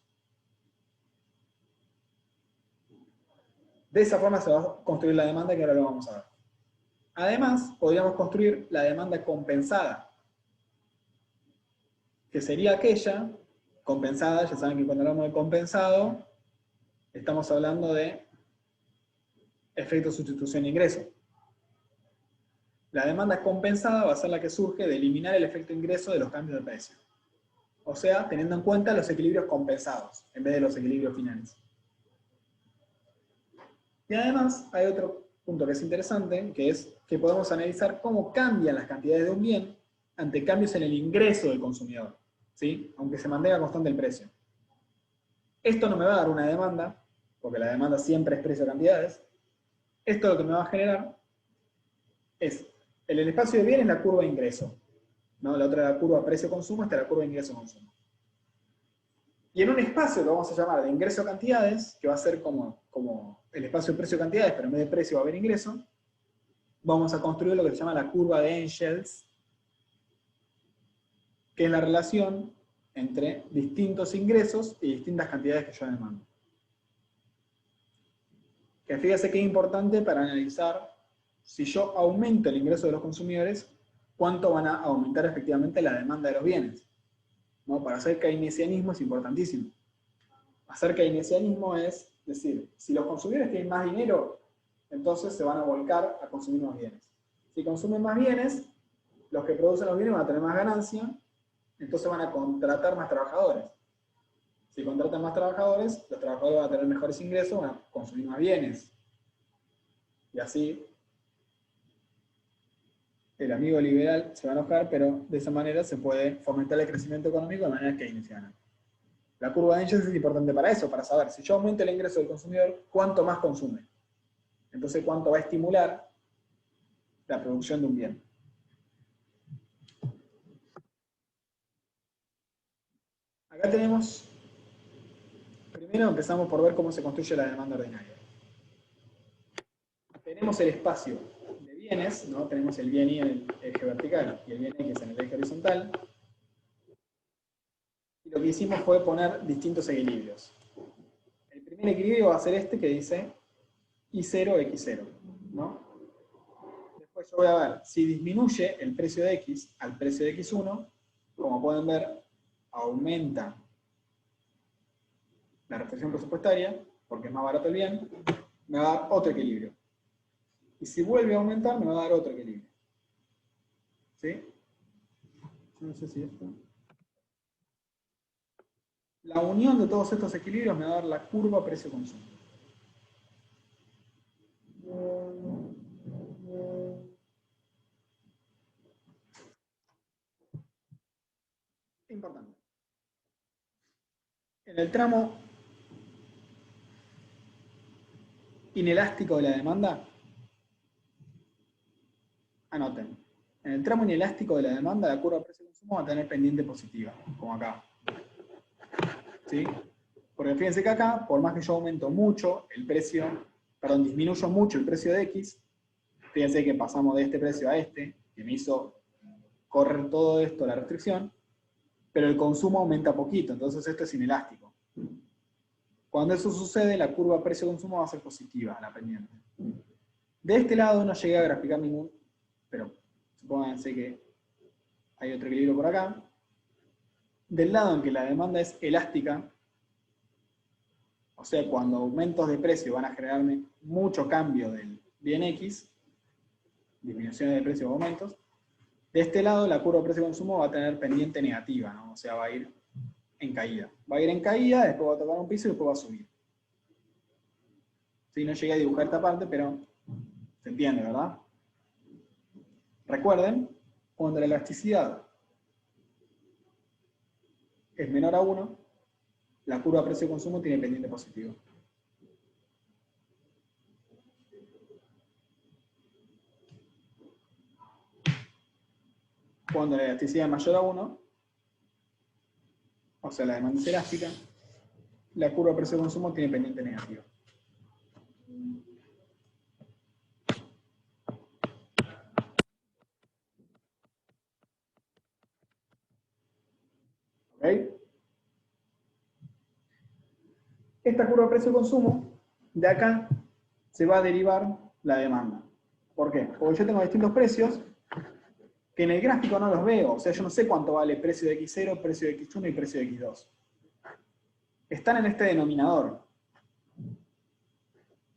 [SPEAKER 1] De esa forma se va a construir la demanda que ahora lo vamos a ver. Además, podríamos construir la demanda compensada, que sería aquella, compensada, ya saben que cuando hablamos de compensado, estamos hablando de efecto sustitución e ingreso. La demanda compensada va a ser la que surge de eliminar el efecto ingreso de los cambios de precio. O sea, teniendo en cuenta los equilibrios compensados, en vez de los equilibrios finales. Y además, hay otro punto que es interesante, que es que podemos analizar cómo cambian las cantidades de un bien ante cambios en el ingreso del consumidor, ¿sí? Aunque se mantenga constante el precio. Esto no me va a dar una demanda, porque la demanda siempre es precio-cantidades. Esto lo que me va a generar es, el espacio de bien es la curva de ingreso, ¿no? La otra es la curva precio-consumo, esta es la curva de ingreso-consumo. Y en un espacio que vamos a llamar de ingreso-cantidades, que va a ser como el espacio precio-cantidades, pero en vez de precio va a haber ingreso, vamos a construir lo que se llama la curva de Engels, que es la relación entre distintos ingresos y distintas cantidades que yo demando. Que fíjese que es importante para analizar si yo aumento el ingreso de los consumidores, cuánto van a aumentar efectivamente la demanda de los bienes. ¿No? Para hacer keynesianismo es importantísimo. Hacer keynesianismo es decir, si los consumidores tienen más dinero, entonces se van a volcar a consumir más bienes. Si consumen más bienes, los que producen los bienes van a tener más ganancia, entonces van a contratar más trabajadores. Si contratan más trabajadores, los trabajadores van a tener mejores ingresos, van a consumir más bienes. Y así, el amigo liberal se va a enojar, pero de esa manera se puede fomentar el crecimiento económico de manera keynesiana. La curva de Engels es importante para eso, para saber si yo aumento el ingreso del consumidor, cuánto más consume. Entonces, cuánto va a estimular la producción de un bien. Acá tenemos, primero empezamos por ver cómo se construye la demanda ordinaria. Tenemos el espacio de bienes, ¿no? Tenemos el bien Y en el eje vertical y el bien X en el eje horizontal. Y lo que hicimos fue poner distintos equilibrios. El primer equilibrio va a ser este que dice I0, X0, ¿no? Después yo voy a ver si disminuye el precio de X al precio de X1, como pueden ver, aumenta la restricción presupuestaria, porque es más barato el bien, me va a dar otro equilibrio. Y si vuelve a aumentar, me va a dar otro equilibrio. ¿Sí? No sé si esto... La unión de todos estos equilibrios me va a dar la curva precio-consumo. Importante. En el tramo inelástico de la demanda, anoten, en el tramo inelástico de la demanda, la curva precio-consumo va a tener pendiente positiva, como acá. ¿Sí? Porque fíjense que acá, por más que yo aumento mucho el precio, perdón, disminuyo mucho el precio de X, fíjense que pasamos de este precio a este, que me hizo correr todo esto, la restricción, pero el consumo aumenta poquito, entonces esto es inelástico. Cuando eso sucede, la curva precio-consumo va a ser positiva, la pendiente. De este lado no llegué a graficar ningún, pero supónganse que hay otro equilibrio por acá. Del lado en que la demanda es elástica, o sea, cuando aumentos de precio van a generarme mucho cambio del bien X, disminuciones de precio o aumentos, de este lado la curva precio-consumo va a tener pendiente negativa, ¿no? O sea, va a ir en caída. Va a ir en caída, después va a tocar un piso y después va a subir. Sí, no llegué a dibujar esta parte, pero se entiende, ¿verdad? Recuerden, cuando la elasticidad es menor a 1, la curva precio-consumo tiene pendiente positivo. Cuando la elasticidad es mayor a 1, o sea, la demanda es elástica, la curva precio-consumo tiene pendiente negativa. ¿Ok? Esta curva precio-consumo, de acá se va a derivar la demanda. ¿Por qué? Porque yo tengo distintos precios que en el gráfico no los veo. O sea, yo no sé cuánto vale precio de X0, precio de X1 y precio de X2. Están en este denominador,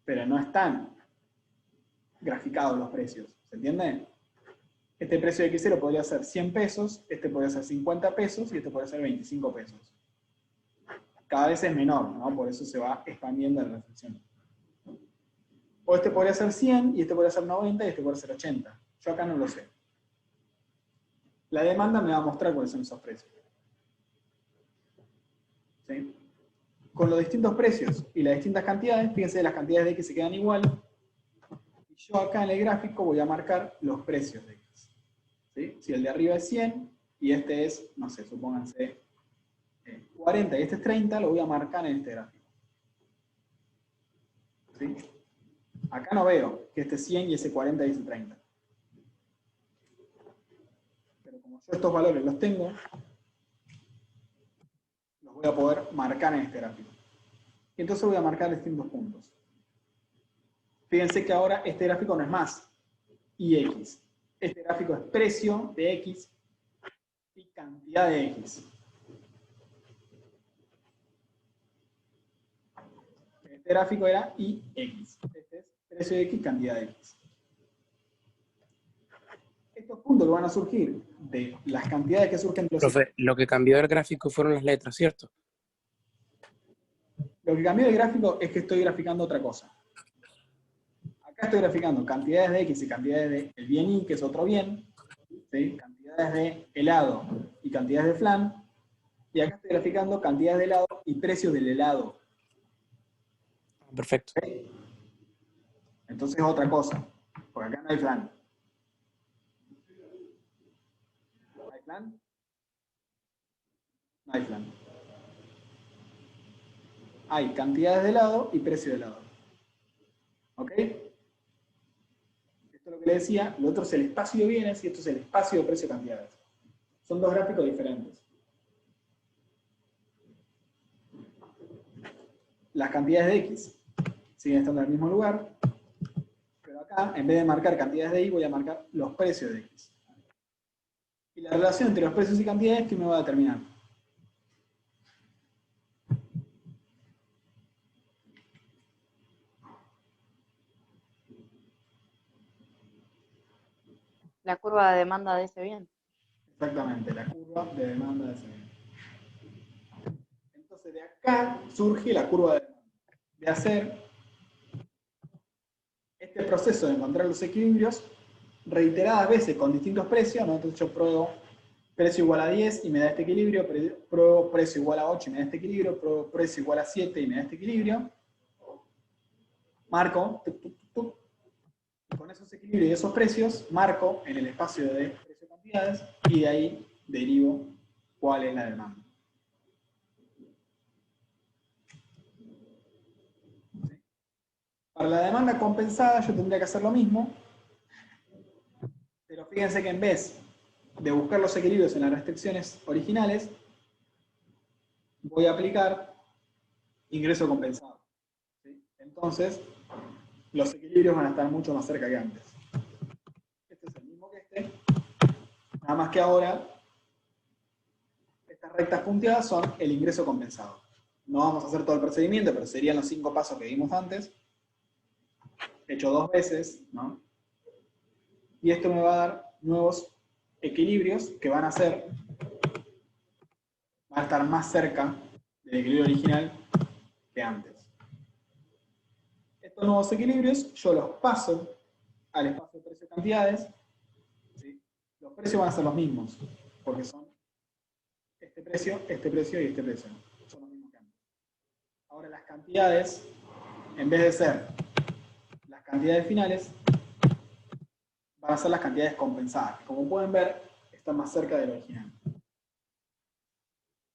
[SPEAKER 1] pero no están graficados los precios. ¿Se entiende? Este precio de X0 podría ser 100 pesos, este podría ser 50 pesos y este podría ser 25 pesos. Cada vez es menor, ¿no? Por eso se va expandiendo la restricción. O este podría ser 100, y este podría ser 90, y este podría ser 80. Yo acá no lo sé. La demanda me va a mostrar cuáles son esos precios. ¿Sí? Con los distintos precios y las distintas cantidades, fíjense, las cantidades de X se quedan igual. Y yo acá en el gráfico voy a marcar los precios de X. ¿Sí? Si el de arriba es 100, y este es, no sé, supónganse 40 y este es 30, lo voy a marcar en este gráfico. ¿Sí? Acá no veo que este 100 y ese 40 y ese 30. Pero como yo estos valores los tengo, los voy a poder marcar en este gráfico. Y entonces voy a marcar distintos puntos. Fíjense que ahora este gráfico no es más IX. Este gráfico es precio de X y cantidad de X. Este gráfico era IX. Este es precio de X, cantidad de X. Estos puntos que van a surgir de las cantidades que surgen de los...
[SPEAKER 8] Profe, lo que cambió del gráfico fueron las letras, ¿cierto?
[SPEAKER 1] Lo que cambió del gráfico es que estoy graficando otra cosa. Acá estoy graficando cantidades de X y cantidades de el bien Y, que es otro bien, ¿sí? Cantidades de helado y cantidades de flan, y acá estoy graficando cantidades de helado y precios del helado.
[SPEAKER 8] Perfecto.
[SPEAKER 1] ¿Sí? Entonces es otra cosa, porque acá no hay flan. ¿Hay flan? No hay flan. Hay cantidades de helado y precio de helado. ¿Ok? Esto es lo que le decía. Lo otro es el espacio de bienes y esto es el espacio de precio de cantidades. Son dos gráficos diferentes. Las cantidades de X siguen estando en el mismo lugar, pero acá, en vez de marcar cantidades de Y, voy a marcar los precios de X. Y la relación entre los precios y cantidades, ¿qué me va a determinar?
[SPEAKER 2] La curva de demanda de ese bien.
[SPEAKER 1] Exactamente, la curva de demanda de ese bien. Entonces de acá surge la curva de demanda. De hacer este proceso de encontrar los equilibrios reiteradas veces con distintos precios, ¿no? Entonces yo pruebo precio igual a 10 y me da este equilibrio, pruebo precio igual a 8 y me da este equilibrio, pruebo precio igual a 7 y me da este equilibrio. Marco, y con esos equilibrios y esos precios, marco en el espacio de precio cantidades y de ahí derivo cuál es la demanda. ¿Sí? Para la demanda compensada yo tendría que hacer lo mismo, pero fíjense que en vez de buscar los equilibrios en las restricciones originales, voy a aplicar ingreso compensado. ¿Sí? Entonces, los equilibrios van a estar mucho más cerca que antes. Este es el mismo que este, nada más que ahora estas rectas punteadas son el ingreso compensado. No vamos a hacer todo el procedimiento, pero serían los 5 pasos que vimos antes, hecho 2 veces, ¿no? Y esto me va a dar nuevos equilibrios que van a estar más cerca del equilibrio original que antes. Estos nuevos equilibrios yo los paso al espacio de precio-cantidades. ¿Sí? Los precios van a ser los mismos, porque son este precio y este precio. Son los mismos que antes. Ahora las cantidades, en vez de ser las cantidades finales, van a ser las cantidades compensadas. Como pueden ver, están más cerca del original.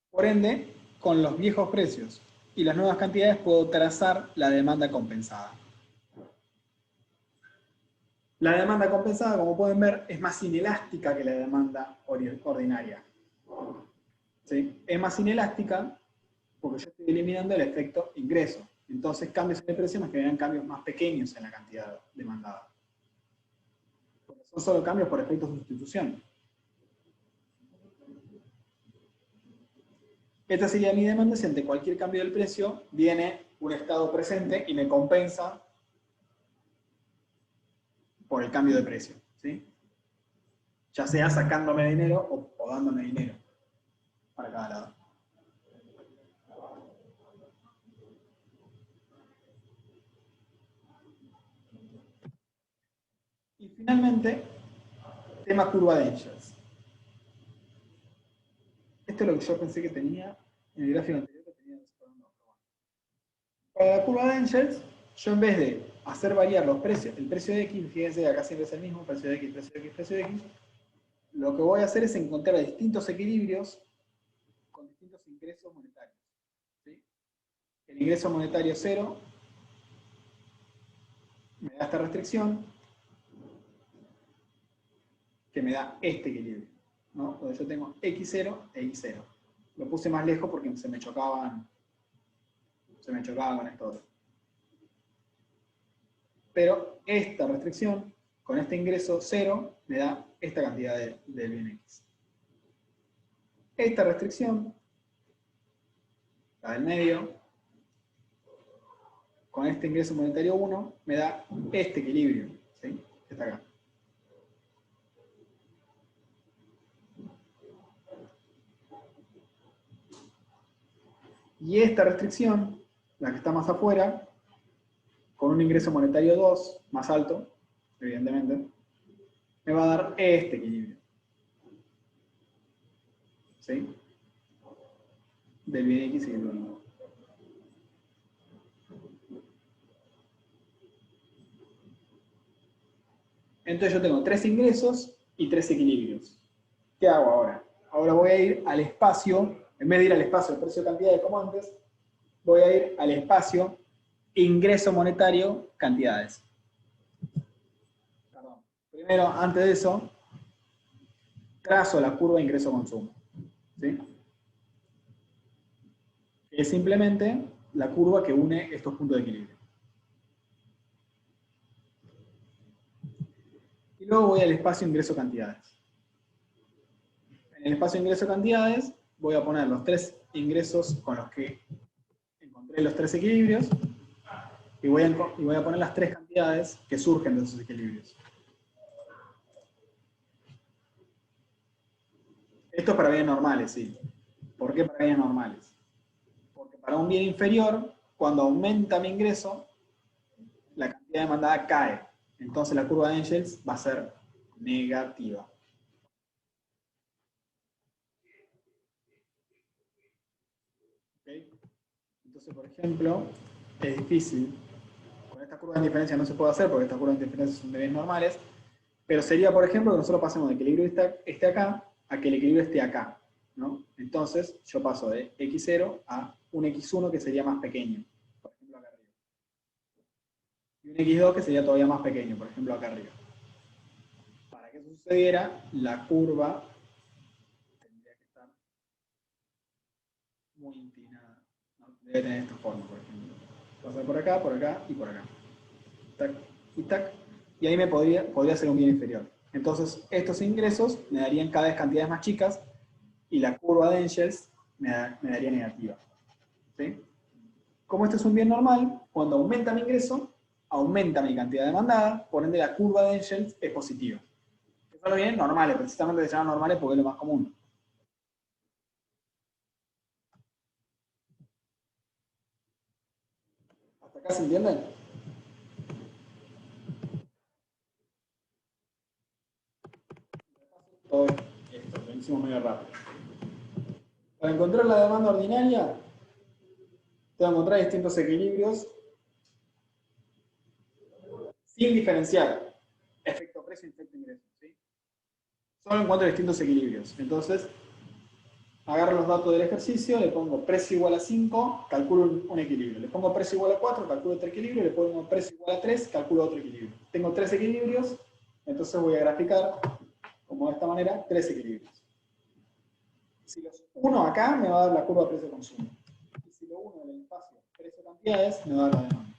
[SPEAKER 1] Por ende, con los viejos precios y las nuevas cantidades puedo trazar la demanda compensada. La demanda compensada, como pueden ver, es más inelástica que la demanda ordinaria. ¿Sí? Es más inelástica porque yo estoy eliminando el efecto ingreso. Entonces, cambios en el precio me generan cambios más pequeños en la cantidad demandada. Porque son solo cambios por efecto de sustitución. Esta sería mi demanda si ante cualquier cambio del precio viene un estado presente y me compensa por el cambio de precio. ¿Sí? Ya sea sacándome dinero o dándome dinero para cada lado. Y finalmente, tema curva de Engels. Esto es lo que yo pensé que tenía en el gráfico anterior que tenía desarrollado. Para la curva de Engels, yo en vez de hacer variar los precios, el precio de X, fíjense que acá siempre es el mismo, precio de X, precio de X, precio de X, lo que voy a hacer es encontrar distintos equilibrios con distintos ingresos monetarios. ¿Sí? El ingreso monetario 0 me da esta restricción, que me da este equilibrio, ¿no? Donde yo tengo X0 e Y0. Lo puse más lejos porque se me chocaban con esto otro. Pero esta restricción, con este ingreso 0, me da esta cantidad del bien X. Esta restricción, la del medio, con este ingreso monetario 1, me da este equilibrio, ¿sí? Que está acá. Y esta restricción, la que está más afuera, con un ingreso monetario 2, más alto, evidentemente, me va a dar este equilibrio. ¿Sí? Del bien X y del bien Y. Entonces yo tengo 3 ingresos y 3 equilibrios. ¿Qué hago ahora? Ahora voy a ir al espacio, en vez de ir al espacio de precio de cantidades como antes, voy a ir al espacio ingreso monetario cantidades. Perdón. Primero, antes de eso, trazo la curva de ingreso-consumo. ¿Sí? Es simplemente la curva que une estos puntos de equilibrio. Y luego voy al espacio ingreso-cantidades. En el espacio ingreso-cantidades voy a poner los 3 ingresos con los que encontré los 3 equilibrios y voy a poner las 3 cantidades que surgen de esos equilibrios. Esto es para bienes normales, sí. ¿Por qué para bienes normales? Porque para un bien inferior, cuando aumenta mi ingreso, la cantidad demandada cae. Entonces la curva de Engels va a ser negativa. ¿Okay? Entonces, por ejemplo, es difícil. Con esta curva de diferencia no se puede hacer porque estas curvas de diferencia son de bienes normales. Pero sería, por ejemplo, que nosotros pasemos de que el equilibrio esté acá a que el equilibrio esté acá, ¿no? Entonces, yo paso de X0 a un X1 que sería más pequeño, por ejemplo, acá arriba. Y un X2 que sería todavía más pequeño, por ejemplo, acá arriba. Para que eso sucediera, la curva tendría que estar muy inclinada, ¿no? Debe tener esta forma, por ejemplo. Pasar por acá y por acá. Tac y tac. Y ahí me podría ser un bien inferior. Entonces, estos ingresos me darían cada vez cantidades más chicas y la curva de Engels me daría negativa. ¿Sí? Como este es un bien normal, cuando aumenta mi ingreso, aumenta mi cantidad demandada, por ende la curva de Engels es positiva. Estos son los bienes normales, precisamente se llaman normales porque es lo más común. ¿Hasta acá se entienden? Todo esto, lo hicimos medio rápido. Para encontrar la demanda ordinaria, te voy a encontrar distintos equilibrios sin diferenciar efecto precio y efecto ingreso. ¿Sí? Solo encuentro distintos equilibrios. Entonces, agarro los datos del ejercicio, le pongo precio igual a 5, calculo un equilibrio. Le pongo precio igual a 4, calculo otro equilibrio. Le pongo precio igual a 3, calculo otro equilibrio. Tengo 3 equilibrios, entonces voy a graficar, como de esta manera, 3 equilibrios. Si los uno acá, me va a dar la curva precio-consumo. Y si lo uno en el espacio precio-cantidades, me va a dar la demanda.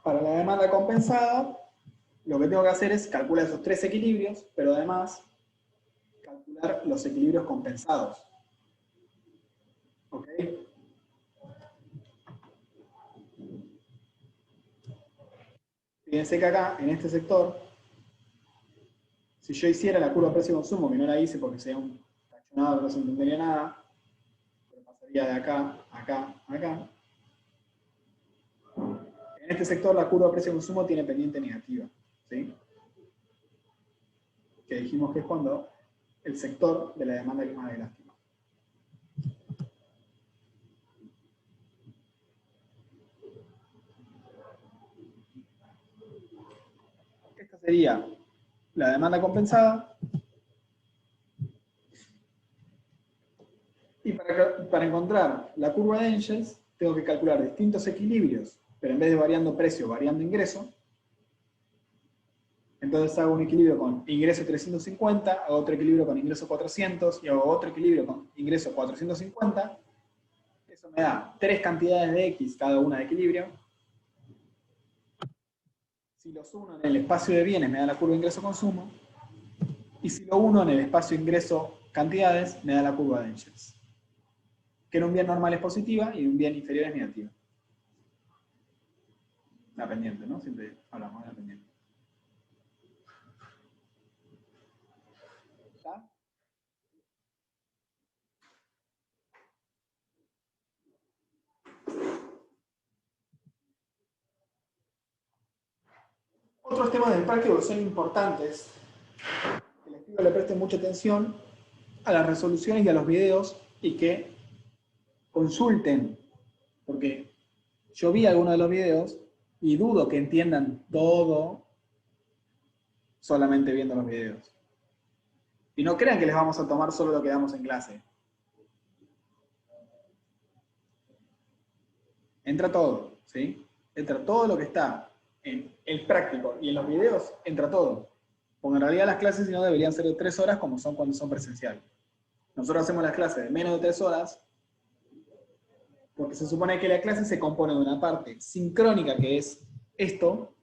[SPEAKER 1] Para la demanda compensada, lo que tengo que hacer es calcular esos 3 equilibrios, pero además calcular los equilibrios compensados. ¿Ok? Fíjense que acá, en este sector, si yo hiciera la curva precio-consumo, que no la hice porque sería un tachonado que no se entendería nada, pero pasaría de acá, acá, acá. En este sector la curva precio-consumo tiene pendiente negativa. ¿Sí? Que dijimos que es cuando el sector de la demanda que es más elástico. Esta sería la demanda compensada. Y para encontrar la curva de Engels, tengo que calcular distintos equilibrios, pero en vez de variando precio, variando ingreso. Entonces hago un equilibrio con ingreso 350, hago otro equilibrio con ingreso 400 y hago otro equilibrio con ingreso 450. Eso me da 3 cantidades de X, cada una de equilibrio. Si los uno en el espacio de bienes me da la curva ingreso-consumo. Y si lo uno en el espacio ingreso-cantidades me da la curva de Engels. Que en un bien normal es positiva y en un bien inferior es negativa. La pendiente, ¿no? Siempre hablamos de la pendiente. ¿Está? Otros temas del práctico que son importantes, que les pido que le presten mucha atención a las resoluciones y a los videos y que consulten, porque yo vi algunos de los videos y dudo que entiendan todo solamente viendo los videos. Y no crean que les vamos a tomar solo lo que damos en clase. Entra todo, ¿sí? Entra todo lo que está en el práctico y en los videos, entra todo. Porque en realidad las clases si no deberían ser de 3 horas como son cuando son presenciales. Nosotros hacemos las clases de menos de 3 horas porque se supone que la clase se compone de una parte sincrónica, que es esto,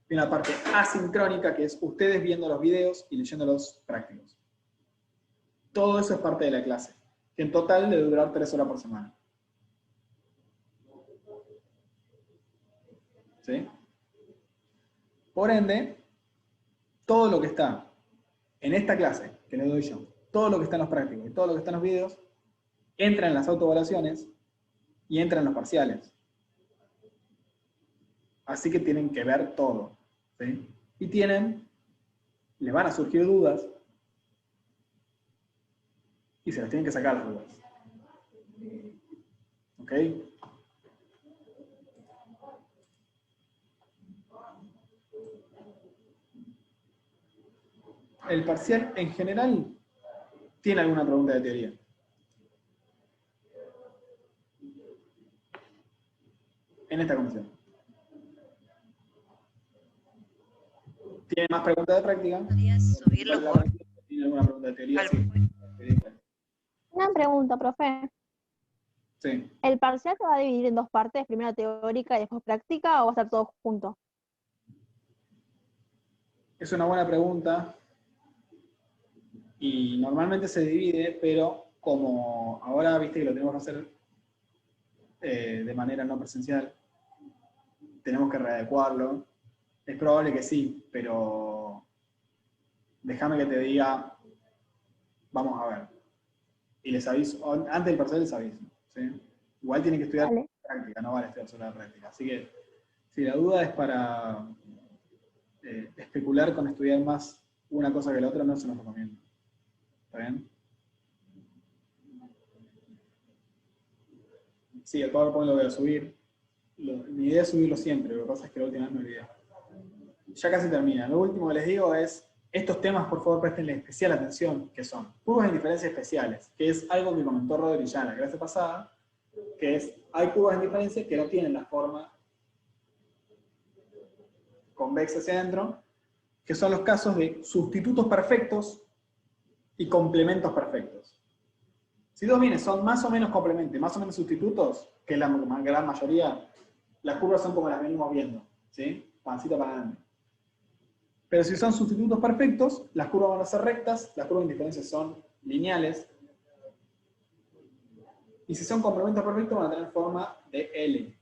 [SPEAKER 1] y una parte asincrónica, que es ustedes viendo los videos y leyendo los prácticos. Todo eso es parte de la clase, que en total debe durar 3 horas por semana. ¿Sí? Por ende, todo lo que está en esta clase, que le doy yo, todo lo que está en los prácticos y todo lo que está en los videos, entra en las autoevaluaciones y entra en los parciales. Así que tienen que ver todo. ¿Sí? Y les van a surgir dudas y se las tienen que sacar las dudas. ¿Ok? El parcial en general tiene alguna pregunta de teoría. En esta comisión. ¿Tiene más preguntas de práctica?
[SPEAKER 12] ¿Podrías subirlo por
[SPEAKER 1] ¿Tiene alguna pregunta de teoría? Sí.
[SPEAKER 7] Una pregunta, profe.
[SPEAKER 1] Sí.
[SPEAKER 7] ¿El parcial se va a dividir en 2 partes, primero teórica y después práctica, o va a estar todo junto?
[SPEAKER 1] Es una buena pregunta. Y normalmente se divide, pero como ahora viste que lo tenemos que hacer de manera no presencial, tenemos que readecuarlo. Es probable que sí, pero déjame que te diga, vamos a ver. Y les aviso, antes del parcial les aviso. ¿Sí? Igual tienen que estudiar práctica, no vale estudiar solo la práctica. Así que si la duda es para especular con estudiar más una cosa que la otra, no se los recomiendo. ¿Está bien? Sí, el PowerPoint lo voy a subir. Mi idea es subirlo siempre, lo que pasa es que la última vez me olvidé. Ya casi termina. Lo último que les digo es, estos temas por favor prestenle especial atención, que son curvas de indiferencia especiales, que es algo que comentó Rodri ya en la clase pasada, que es, hay curvas de indiferencia que no tienen la forma convexa hacia adentro, que son los casos de sustitutos perfectos y complementos perfectos. Si dos bienes son más o menos complementos, más o menos sustitutos, que es la gran mayoría, las curvas son como las venimos viendo, ¿sí? Pancita para adelante. Pero si son sustitutos perfectos, las curvas van a ser rectas, las curvas de indiferencia son lineales, y si son complementos perfectos van a tener forma de L,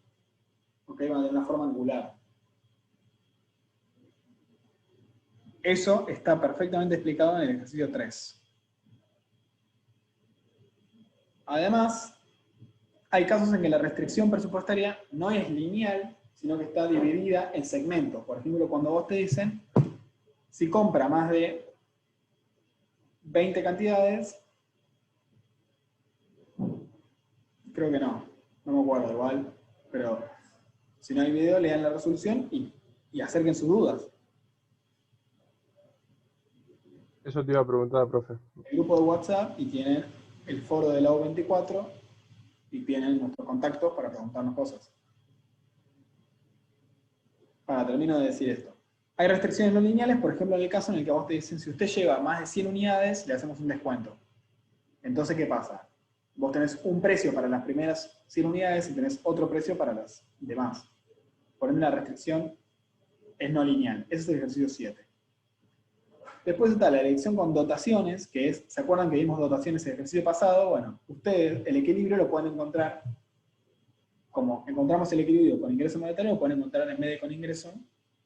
[SPEAKER 1] ¿ok? Van a tener una forma angular. Eso está perfectamente explicado en el ejercicio 3. Además, hay casos en que la restricción presupuestaria no es lineal, sino que está dividida en segmentos. Por ejemplo, cuando vos te dicen, si compra más de 20 cantidades, creo que no me acuerdo igual, pero si no hay video, lean la resolución y acerquen sus dudas.
[SPEAKER 10] Eso te iba a preguntar, profe.
[SPEAKER 1] El grupo de WhatsApp y tienen el foro de la U24 y tienen nuestros contactos para preguntarnos cosas. Termino de decir esto. Hay restricciones no lineales, por ejemplo, en el caso en el que a vos te dicen, si usted lleva más de 100 unidades, le hacemos un descuento. Entonces, ¿qué pasa? Vos tenés un precio para las primeras 100 unidades y tenés otro precio para las demás. Por ende, la restricción es no lineal. Ese es el ejercicio 7. Después está la elección con dotaciones, que es, ¿se acuerdan que vimos dotaciones en el ejercicio pasado? Bueno, ustedes el equilibrio lo pueden encontrar, como encontramos el equilibrio con ingreso monetario, lo pueden encontrar en vez de con ingreso,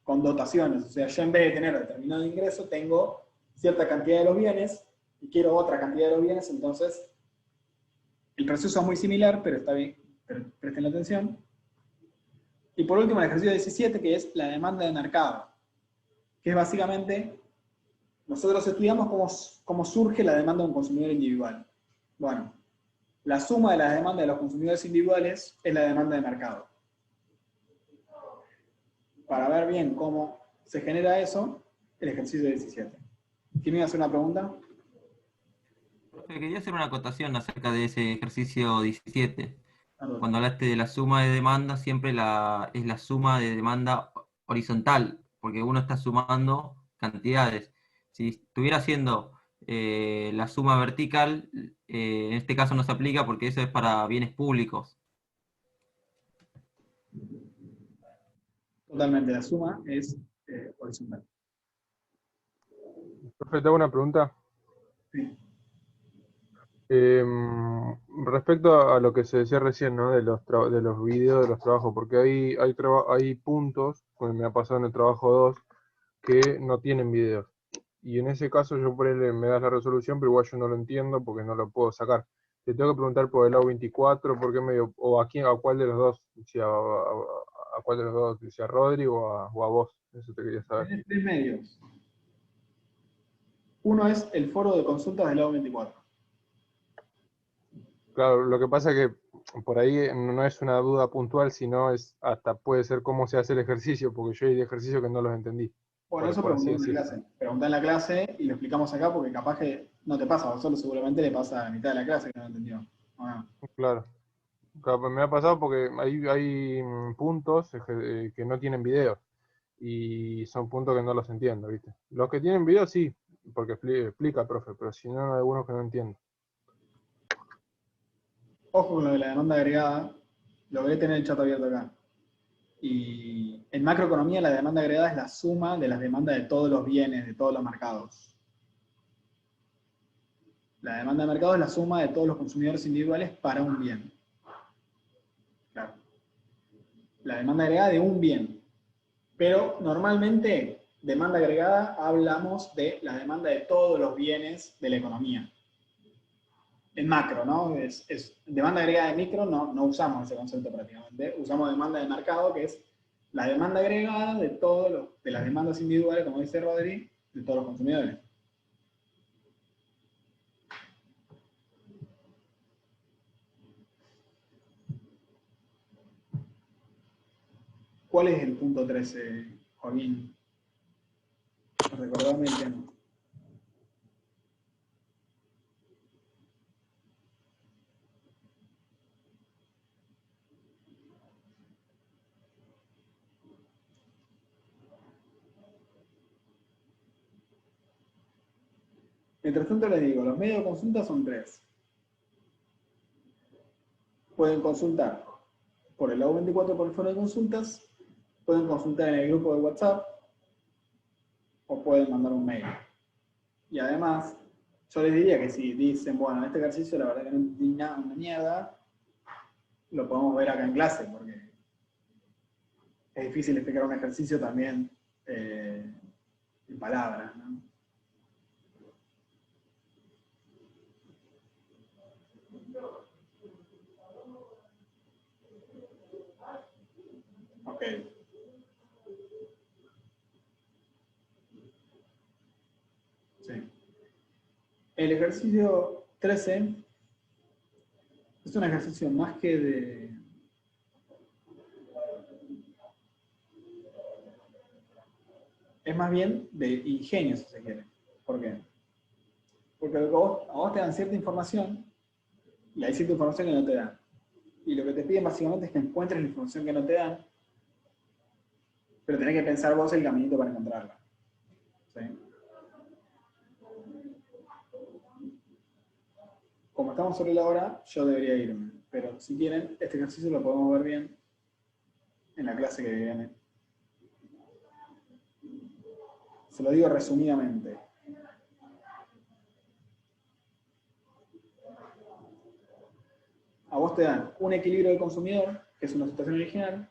[SPEAKER 1] con dotaciones. O sea, yo en vez de tener determinado ingreso, tengo cierta cantidad de los bienes, y quiero otra cantidad de los bienes, entonces el proceso es muy similar, pero está bien, pero presten atención. Y por último, el ejercicio 17, que es la demanda de mercado, que es básicamente, nosotros estudiamos cómo surge la demanda de un consumidor individual. Bueno, la suma de la demanda de los consumidores individuales es la demanda de mercado. Para ver bien cómo se genera eso, el ejercicio 17. ¿Quién me iba a hacer una pregunta?
[SPEAKER 5] Quería hacer una acotación acerca de ese ejercicio 17.
[SPEAKER 1] Perdón.
[SPEAKER 5] Cuando hablaste de la suma de demanda, siempre es la suma de demanda horizontal, porque uno está sumando cantidades. Si estuviera haciendo la suma vertical, en este caso no se aplica porque eso es para bienes públicos.
[SPEAKER 1] Totalmente, la suma es horizontal.
[SPEAKER 10] Profe, te hago una pregunta.
[SPEAKER 1] Sí.
[SPEAKER 10] Respecto a lo que se decía recién, ¿no? De los videos, de los trabajos, porque hay puntos, como me ha pasado en el trabajo 2, que no tienen videos. Y en ese caso yo por ahí me das la resolución, pero igual yo no lo entiendo porque no lo puedo sacar. Te tengo que preguntar por el lado 24, por qué medio, o a cuál de los dos, si a cuál de los dos, si a Rodri o a vos. Eso te quería saber.
[SPEAKER 1] Tenés tres medios. Uno es el foro de consultas del lado 24.
[SPEAKER 10] Claro, lo que pasa es que por ahí no es una duda puntual, sino es hasta puede ser cómo se hace el ejercicio, porque yo hay ejercicios que no los entendí.
[SPEAKER 1] Bueno, eso
[SPEAKER 10] por así
[SPEAKER 1] pregunté en la
[SPEAKER 10] decirlo.
[SPEAKER 1] clase. Pregunté en la clase y lo explicamos acá porque capaz que no te pasa, a vos solo seguramente le pasa a la mitad de la clase que no entendió. Bueno,
[SPEAKER 10] Claro. Claro, pues me ha pasado porque hay puntos que no tienen videos y son puntos que no los entiendo, ¿viste? Los que tienen videos sí, porque explica el profe, pero si no, hay algunos que no entiendo.
[SPEAKER 1] ojo con lo de la demanda agregada, logré tener el chat abierto acá. Y en macroeconomía la demanda agregada es la suma de las demandas de todos los bienes, de todos los mercados. La demanda de mercado es la suma de todos los consumidores individuales para un bien. Claro. La demanda agregada de un bien. Pero normalmente, demanda agregada, hablamos de la demanda de todos los bienes de la economía. En macro, ¿no? Demanda agregada de micro, no usamos ese concepto prácticamente. Usamos demanda de mercado, que es la demanda agregada de de las demandas individuales, como dice Rodri, de todos los consumidores. ¿Cuál es el punto 13, Joaquín? Recordame el tema. Mientras tanto les digo, los medios de consulta son 3. Pueden consultar por el lado 24 por el foro de consultas, pueden consultar en el grupo de WhatsApp o pueden mandar un mail. Y además, yo les diría que si dicen, bueno, en este ejercicio la verdad que no entendí nada, una mierda, lo podemos ver acá en clase, porque es difícil explicar un ejercicio también en palabras, ¿no? Ok. Sí. El ejercicio 13 es un ejercicio más que de... Es más bien de ingenio, si se quiere. ¿Por qué? Porque a vos te dan cierta información y hay cierta información que no te dan. y lo que te piden básicamente es que encuentres la información que no te dan, pero tenés que pensar vos el caminito para encontrarla. ¿Sí? Como estamos sobre la hora, yo debería irme, pero si quieren, este ejercicio lo podemos ver bien en la clase que viene. Se lo digo resumidamente. A vos te dan un equilibrio del consumidor, que es una situación original,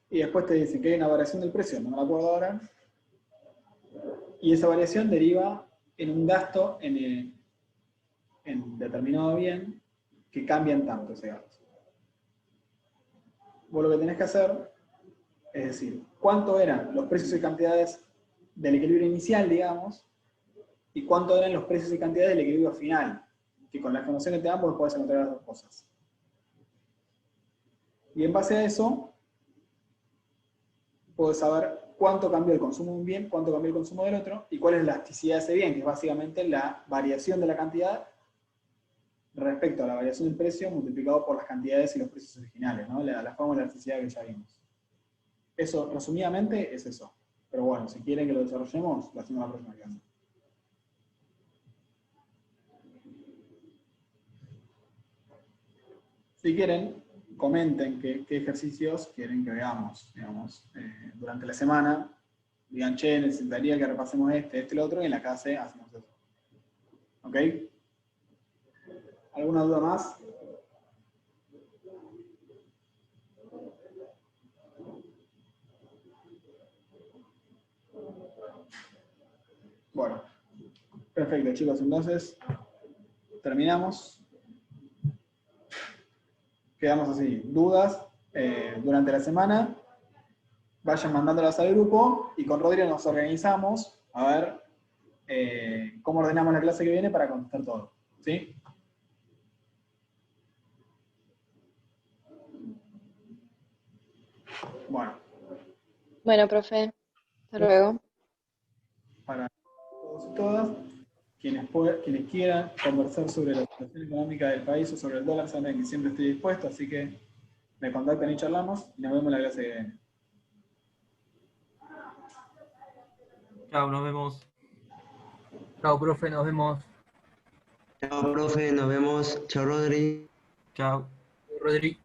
[SPEAKER 1] y después te dicen que hay una variación del precio, no me la acuerdo ahora, y esa variación deriva en un gasto en determinado bien que cambian tanto ese gasto. Vos lo que tenés que hacer es decir, cuánto eran los precios y cantidades del equilibrio inicial, digamos, y cuánto eran los precios y cantidades del equilibrio final, que con la información que te dan vos podés encontrar las dos cosas. Y en base a eso, podés saber cuánto cambió el consumo de un bien, cuánto cambió el consumo del otro, y cuál es la elasticidad de ese bien, que es básicamente la variación de la cantidad respecto a la variación del precio multiplicado por las cantidades y los precios originales, ¿no? La fórmula de elasticidad que ya vimos. Eso, resumidamente, es eso. Pero bueno, si quieren que lo desarrollemos, lo hacemos la próxima clase. Si quieren, comenten qué ejercicios quieren que veamos, digamos, durante la semana. Digan, che, necesitaría que repasemos este y el otro, y en la clase hacemos eso. ¿Ok? ¿Alguna duda más? Bueno, perfecto, chicos. Entonces, terminamos. Quedamos así. Dudas durante la semana, vayan mandándolas al grupo y con Rodrigo nos organizamos a ver cómo ordenamos la clase que viene para contestar todo. ¿Sí? Bueno.
[SPEAKER 2] Bueno, profe, hasta luego.
[SPEAKER 1] Para todos y todas, quienes quieran conversar sobre la situación económica del país o sobre el dólar, saben que siempre estoy dispuesto, así que me contactan y charlamos, y nos vemos en la clase que viene.
[SPEAKER 5] Chao, nos vemos.
[SPEAKER 14] Chao, profe, nos vemos.
[SPEAKER 15] Chao, profe, nos vemos. Chao, Rodri.
[SPEAKER 5] Chao.
[SPEAKER 14] Rodri.